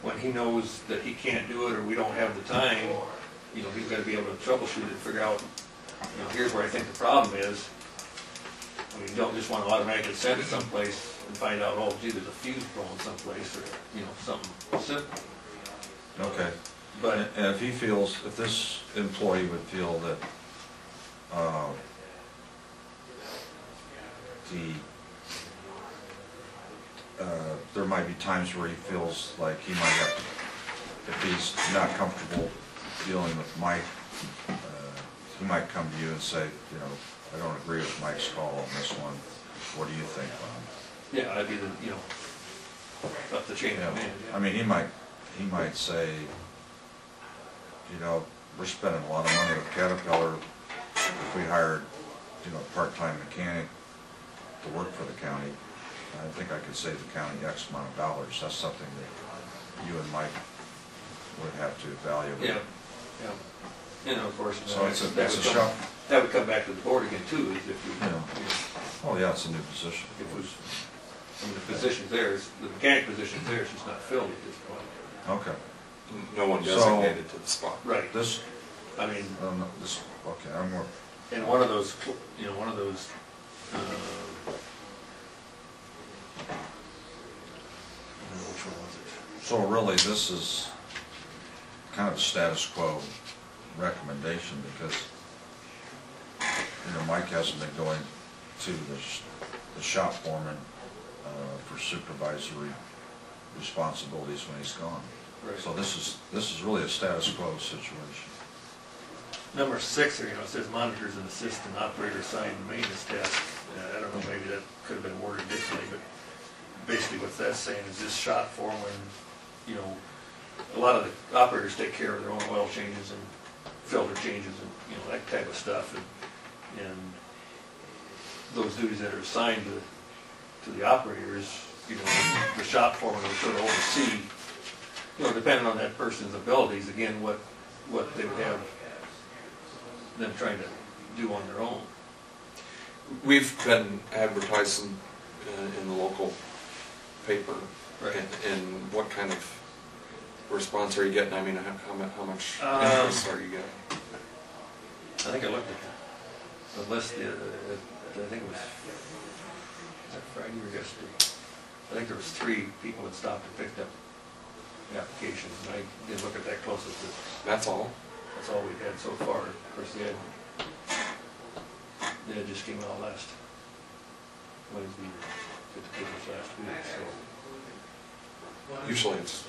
when he knows that he can't do it or we don't have the time, he's got to be able to troubleshoot it and figure out, here's where I think the problem is. I mean, you don't just want to automatically send it someplace and find out, oh, gee, there's a fuse blown someplace, or, something simple. Okay. But and if he feels, if this employee would feel that there might be times where he feels like he might have to, if he's not comfortable dealing with Mike, he might come to you and say, I don't agree with Mike's call on this one. What do you think, Bob? yeah, I'd be up the chain of command. Yeah. I mean, he might say, we're spending a lot of money with Caterpillar. If we hired, a part-time mechanic to work for the county, I think I could save the county X amount of dollars. That's something that you and Mike would have to evaluate. Yeah. And of course, So it's a shop. That would come back to the board again too, is if you. Oh yeah, it's a new position. If it was, the position's there, the mechanic position's there, it's just not filled at this point. Okay. No one designated to the spot. Right. This. I mean. Okay, I'm more. And one of those, I don't know which one was it? So really, this is kind of a status quo recommendation because, Mike hasn't been going to the shop foreman for supervisory responsibilities when he's gone. Right. So this is really a status quo situation. Number 6 here, it says monitors and assistant operator assigned maintenance task. I don't know, maybe that could have been worded differently, but basically what that's saying is this shop foreman, a lot of the operators take care of their own oil changes and filter changes and, that type of stuff. And those duties that are assigned to the operators, the shop foreman will sort of oversee, depending on that person's abilities, again, what they would have them trying to do on their own. We've been advertising in the local paper, right. And what kind of response are you getting? I mean, how much interest are you getting? I think I looked at the list, I think it was that Friday or yesterday? I think there was 3 people that stopped and picked up the applications, and I didn't look at that closely. That's all? That's all we've had so far. Of course, they just came out last Wednesday, get the papers last week, so. Usually it's,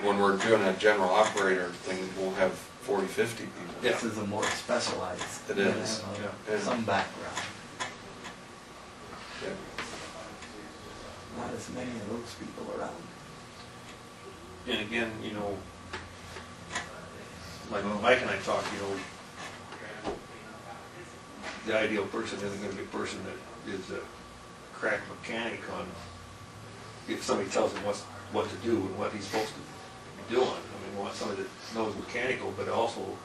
when we're doing a general operator thing, we'll have 40, 50 people. Yeah. This is a more specialized. It is. Yeah. Some background. Yeah. Not as many of those people around. And again, you know, like Mike and I talked, you know, the ideal person isn't gonna be a person that is a crack mechanic on, if somebody tells him what to do and what he's supposed to be doing. I mean, we want somebody that knows mechanical, but also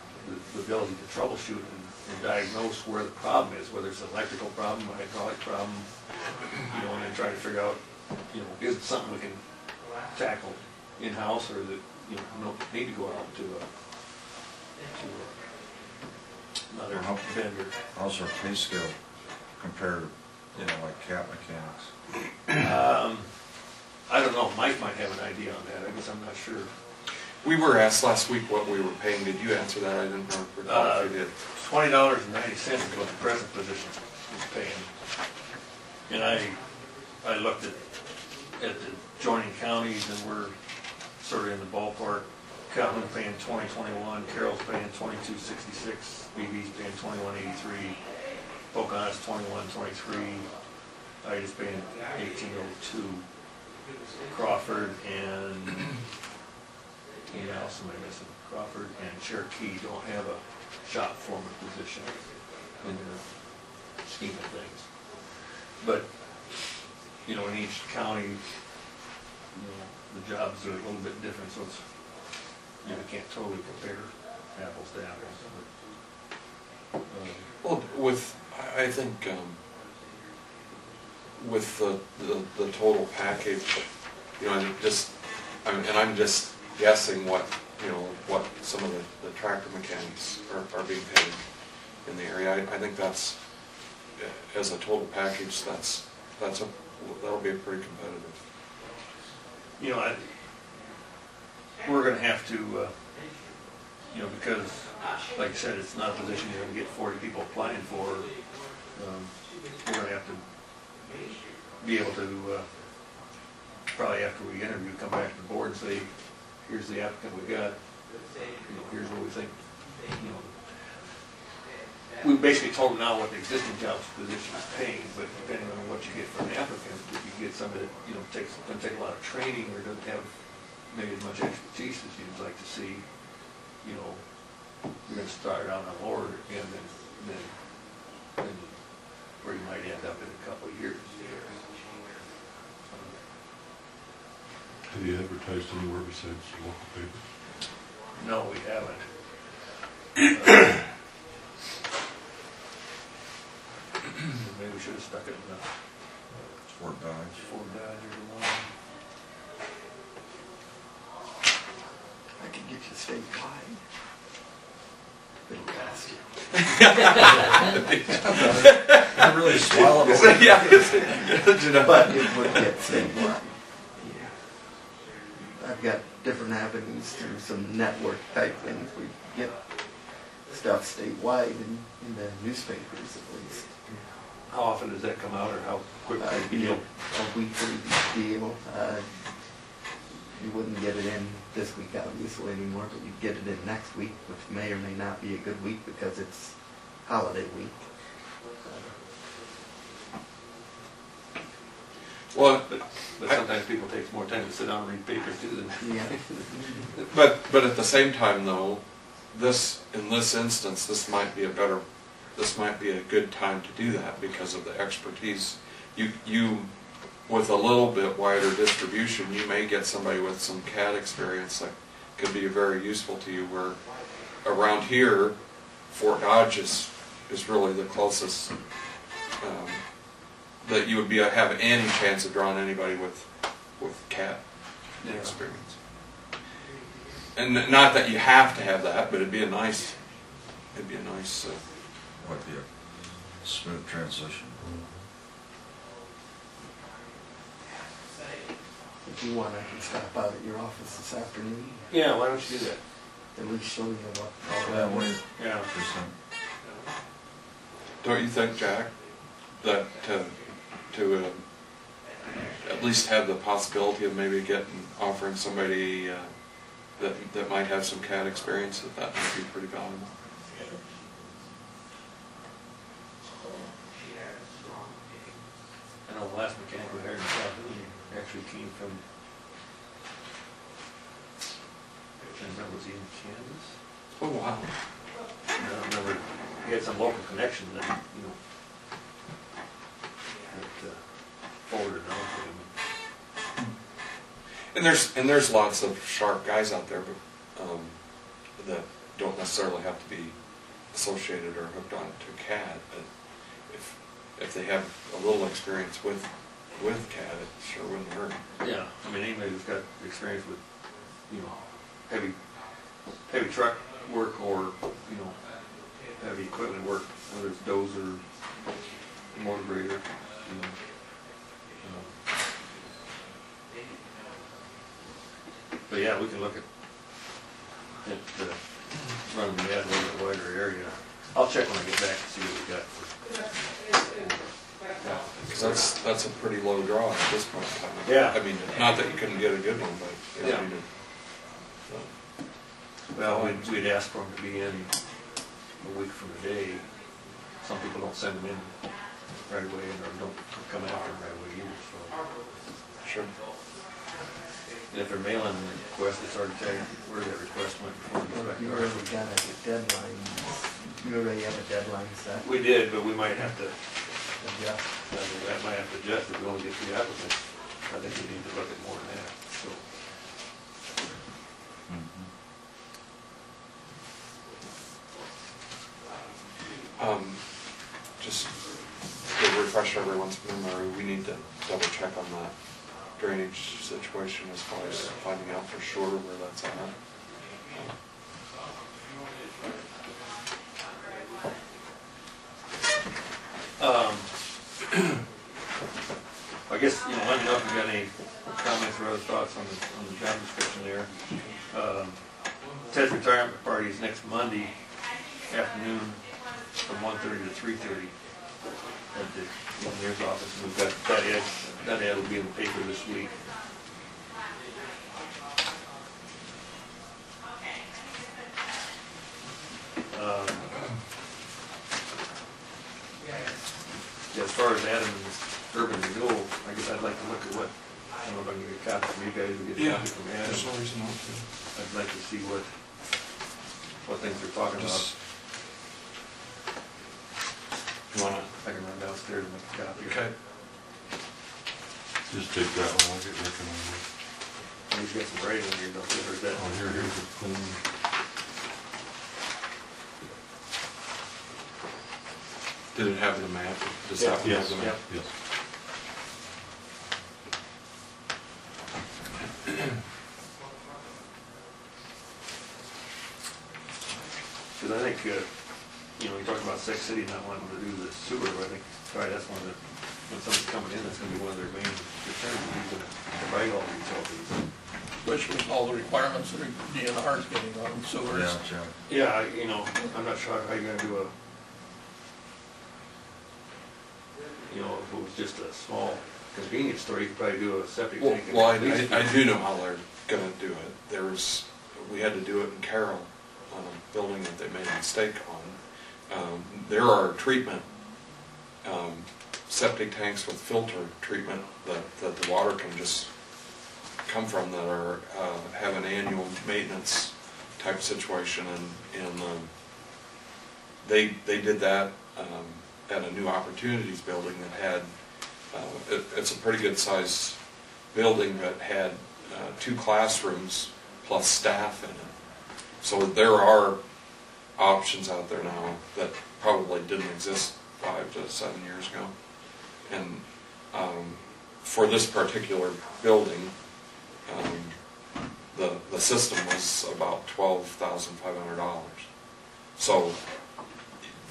the ability to troubleshoot and diagnose where the problem is, whether it's an electrical problem, a hydraulic problem, you know, and then try to figure out, you know, is it something we can tackle in-house, or is it, you know, need to go out to another vendor. How's our pay scale compared to, you know, like cat mechanics? I don't know, Mike might have an idea on that, I guess I'm not sure. We were asked last week what we were paying. Did you answer that? I didn't recall if you did. $20.90 is what the present position is paying. And I looked at the joining counties, and we're sort of in the ballpark. Calhoun paying $20.21, Carroll's paying $22.66, BB's paying $21.83, Pocahontas $21.23, Ida's paying $18.02, Crawford and who else am I missing? Crawford and Cherokee don't have a shop foreman position in their scheme of things. But, you know, in each county, you know, the jobs are a little bit different, so it's, you know, can't totally compare apples to apples. Well, I think with the total package, you know, and I'm just guessing what, you know, what some of the tractor mechanics are being paid in the area. I think that's, as a total package, that'll be pretty competitive. You know, we're going to have to, you know, because, like I said, it's not a position you're going to get 40 people applying for. We're going to have to be able to, probably after we interview, come back to the board and say, here's the applicant we got, you know, here's what we think, you know. We basically told them now what the existing job position is paying, but depending on what you get from the applicant, if you get somebody that, you know, going to take a lot of training or doesn't have maybe as much expertise as you'd like to see, you know, you're going to start out on lower and then where you might end up in a couple of years. Have you advertised anywhere besides the local paper? No, we haven't. Maybe we should have stuck it in the Fort Dodge. Fort Dodge or one. I could get you statewide. It'll cost you. I really swallowed it. But it would get statewide. I've got different avenues through some network type things. We get stuff statewide in the newspapers at least. How often does that come out, or how quickly? Be a weekly deal. You wouldn't get it in this week obviously anymore, but you'd get it in next week, which may or may not be a good week because it's holiday week. Well, but sometimes people take more time to sit down and read papers too than. Yeah. but at the same time, though, in this instance, this might be a good time to do that because of the expertise. You with a little bit wider distribution, you may get somebody with some CAD experience that could be very useful to you. Where around here, Fort Dodge is really the closest that you would have any chance of drawing anybody with CAD experience. And not that you have to have that, but it'd be a nice. Might be a smooth transition. If you want, I can stop out at your office this afternoon. Yeah, why don't you do that? At least show you what. Yeah. Don't you think, Jack, that to at least have the possibility of maybe offering somebody that might have some CAD experience, that might be pretty valuable? I know the last mechanic we hired in Calhoun actually came from remember, was he in Kansas? Oh, wow. I don't remember, he had some local connection that, you know, that forwarded on to him. And there's lots of sharp guys out there, but that don't necessarily have to be associated or hooked on to CAD. But if they have a little experience with CAD, it sure wouldn't hurt. Yeah, I mean, anybody who's got experience with, you know, heavy truck work or, you know, heavy equipment work, whether it's dozer, motor grader, you know. But yeah, we can look at running the ad a little bit wider area. I'll check when I get back to see what we got. Yeah. Because that's a pretty low draw at this point in time. Yeah. I mean, not that you couldn't get a good one, but Yeah. I mean, Well, we'd ask for them to be in a week from today. Some people don't send them in right away or don't come after them right away either, so. sure. And if they're mailing the request, it's hard to tell you where that request went before it goes back to You ours. already got a deadline, you already have a deadline set. We did, but we might have to, Adjust. that might have to adjust if we only get 3 applicants. I think we need to look at more than that, so. Just to refresh everyone's memory, we need to double check on that drainage situation as far as finding out for sure where that's at. I guess, you know, let me know if you got any comments or other thoughts on the job description there. Ted's retirement party is next Monday afternoon from 1:30 to 3:30 at the engineer's office. And we've got that ad will be in the paper this week. As far as Adam and this urban renewal, I guess I'd like to look at what, I don't know if I can get a copy from you guys or get a copy from Adam. There's no reason not to. I'd like to see what things they're talking about. You wanna? I can run downstairs and make a copy. Okay. Just take that one, I'll get working on it. He's got some writing in here, don't you, or is that? Oh, here's the clean. Did it have the map? Does that one have the map? Yes. Because I think, you know, you talk about Sac City not wanting to do the sewer, but I think, right, that's one of the, when somebody's coming in, that's gonna be one of their main concerns, is who's gonna provide all the utilities. Especially with all the requirements that DNR is getting on sewers. Yeah, you know, I'm not sure how you're gonna do you know, if it was just a small convenience store, you could probably do a septic tank. Well, I do know how they're gonna do it. We had to do it in Carroll on a building that they made a mistake on. There are treatment, septic tanks with filter treatment that the water can just come from that are, have an annual maintenance type situation, and they did that at a New Opportunities building that had, it's a pretty good sized building that had 2 classrooms plus staff in it. So there are options out there now that probably didn't exist 5 to 7 years ago. And for this particular building, the system was about $12,500. So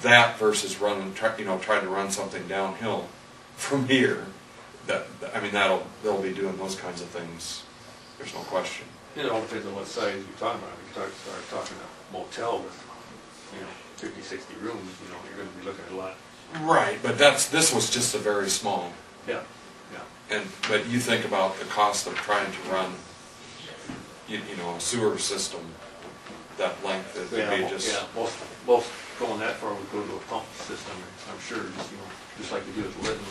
that versus trying to run something downhill from here, I mean, they'll be doing those kinds of things. There's no question. It all depends on what size you're talking about. If you start talking a motel with, you know, 50, 60 rooms, you know, you're going to be looking at a lot. Right, but this was just a very small. Yeah, yeah. But you think about the cost of trying to run, you know, a sewer system that length. It would be just. Yeah, most going that far would go to a pump system. I'm sure, just, you know, just like they do with Lytton.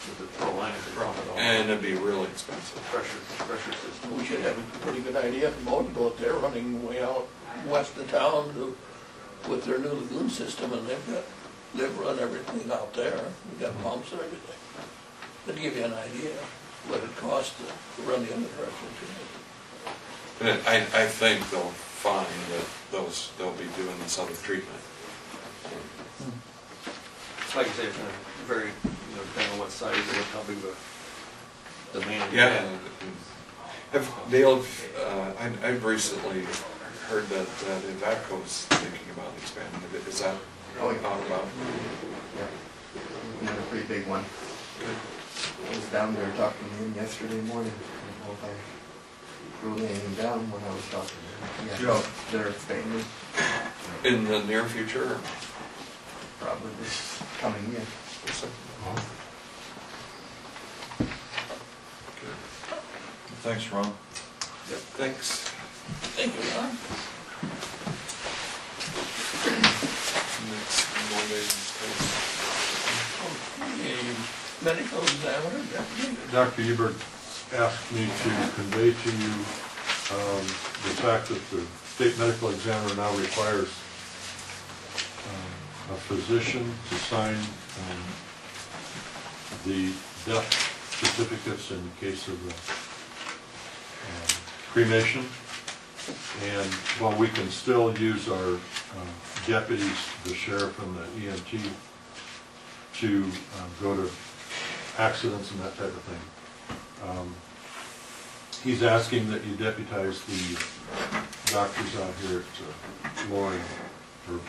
with the pro line at the top of it all. And it'd be really expensive. Pressure system. We should have a pretty good idea from Motorboat. They're running way out west of town with their new lagoon system, and they've run everything out there. We've got pumps and everything. That'd give you an idea what it costs to run the underpressure too. And I think they'll find that they'll be doing this other treatment. Like you say, it's gonna vary, depending on what size or how big of a demand. Yeah. Dale, I've recently heard that Evapco's thinking about expanding it. Is that Oh, yeah. thought about? Yeah. We had a pretty big one. I was down there talking to him yesterday morning. I don't know if I wrote anything down when I was talking to him. Yeah, they're expanding. In the near future? Probably this coming year. Thanks, Ron. Yep, thanks. Thank you, Ron. Next Monday's The medical examiner, deputy. Dr. Ebert asked me to convey to you the fact that the state medical examiner now requires a physician to sign the death certificates in case of the cremation. And while we can still use our deputies, the sheriff and the EMT, to go to accidents and that type of thing, he's asking that you deputize the doctors out here at Loring for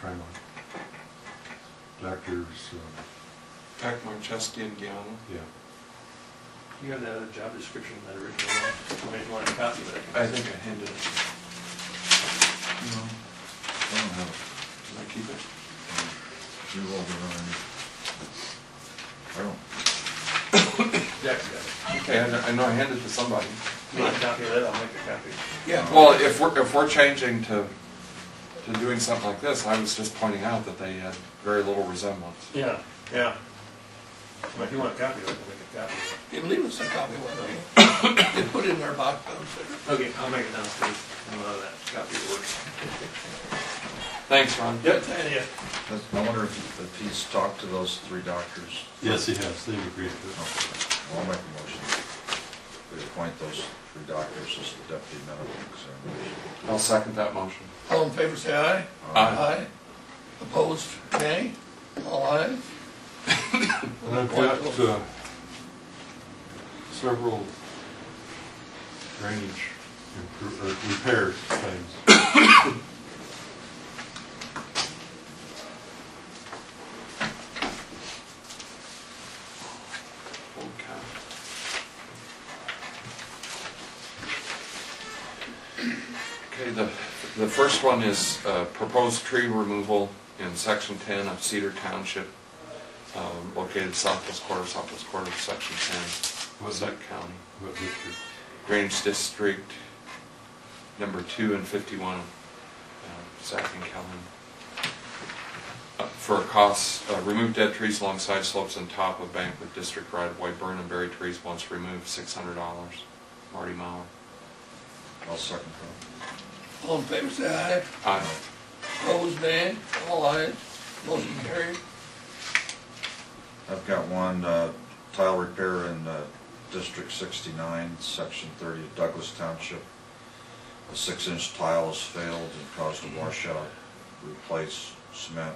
Trimont. Doctors, Pack Marcheski and Giano. yeah. You have that other job description, that original one. You might want a copy of it. I think I handed it. No, I don't have it. Did I keep it? You rolled it on. I don't. Jack got it. Okay, I know I handed it to somebody. You want a copy of that? I'll make a copy. Yeah. Well, if we're changing to doing something like this, I was just pointing out that they had very little resemblance. Yeah. Well, if you want a copy of it, I'll make a copy. You can leave us a copy with them. They put it in their box downstairs. Okay, I'll make it downstairs. I'll have that copy of work. Thanks, Ron. Yep. Yeah. I wonder if he's talked to those three doctors. Yes, he has. They've agreed to it. I'll make a motion. We appoint those three doctors as the deputy medical examiners. I'll second that motion. All in favor, say aye. Aye. Opposed, nay. All ayes. And I've got several drainage repair things. Holy cow. Okay, the first one is proposed tree removal in section 10 of Cedar Township, located southwest quarter of section 10, Wassett County. What district? Drainage District number 2 and 51, Sac and Kellen. For a cost, remove dead trees along side slopes and top of bank with district right-of-way, burn and bury trees once removed, $600. Marty Mauer. I'll second that. All in favor, say aye. Aye. Opposed, nay. All ayes. Motion carried. I've got one tile repair in District 69, Section 30 of Douglas Township. A 6-inch tile has failed and caused a washout. Replace cement.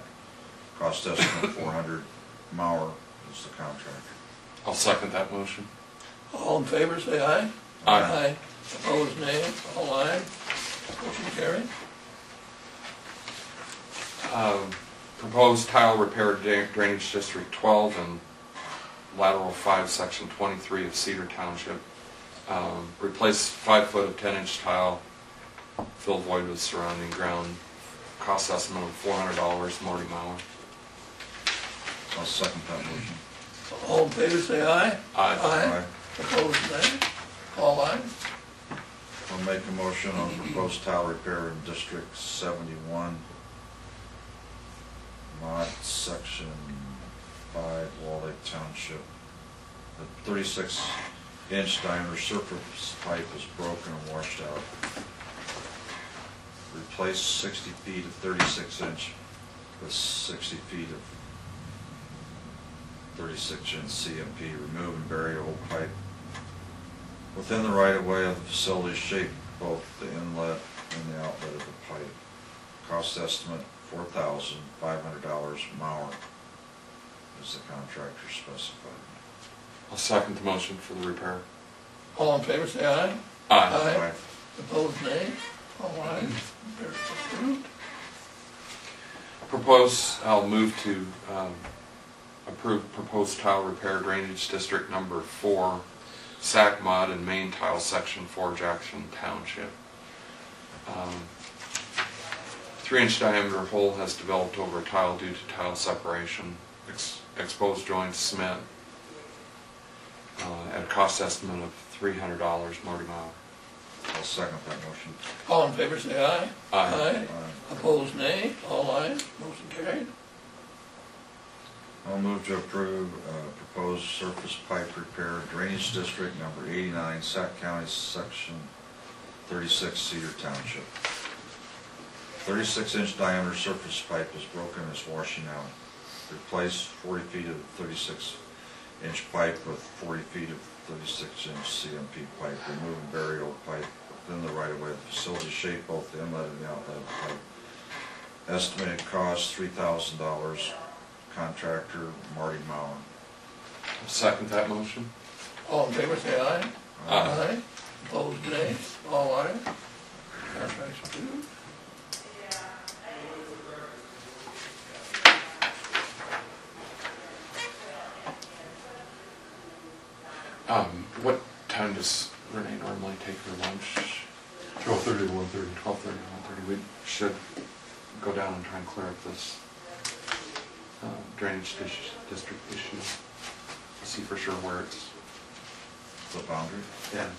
Cost estimate 400. Mauer is the contractor. I'll second that motion. All in favor, say aye. Aye. Opposed, nay. All ayes. Motion carried. Proposed tile repair Drainage District 12 and lateral 5, section 23 of Cedar Township. Replace 5 foot of 10-inch tile, fill void with surrounding ground. Cost estimate of $400. Marty Mauer. I'll second that motion. All in favor, say aye. Aye. Aye. Opposed, nay. All ayes. I'll make a motion on proposed tile repair in District 71. Lot Section 5, Wall Lake Township. The 36-inch diameter surface pipe is broken and washed out. Replace 60 feet of 36-inch with 60 feet of 36-inch CMP. Remove and bury old pipe within the right-of-way of the facility. Shape both the inlet and the outlet of the pipe. Cost estimate $4,500 an hour as the contractor specified. I'll second the motion for the repair. All in favor, say aye. Aye. Opposed, nay. All ayes. Repairs approved. I'll move to approve proposed tile repair drainage district number 4, Sac Mud and main tile section 4, Jackson Township. 3-inch diameter hole has developed over a tile due to tile separation. Exposed joint cement at a cost estimate of $300. Marty Mile. I'll second that motion. All in favor, say aye. Aye. Opposed, nay. All ayes. Motion carried. I'll move to approve proposed surface pipe repair drainage district number 89, Sac County, section 36, Cedar Township. 36-inch diameter surface pipe is broken and is washing out. Replace 40 feet of 36-inch pipe with 40 feet of 36-inch CMP pipe. Remove and bury old pipe within the right-of-way of the facility. Shape both the inlet and the outlet of the pipe. Estimated cost $3,000. Contractor Marty Mauer. I'll second that motion. All in favor, say aye. Aye. Opposed, nay. All ayes. Contract's approved. What time does Renee normally take her lunch? 12:30 to 1:30. 12:30 to 1:30. We should go down and try and clear up this drainage district issue. See for sure where it's. The boundary? Yeah.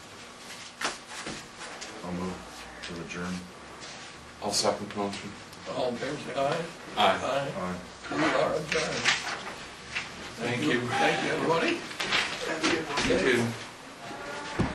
I'll move to adjourn. I'll second the motion. All in favor, say aye. Aye. We are adjourned. Thank you. Thank you, everybody. You too.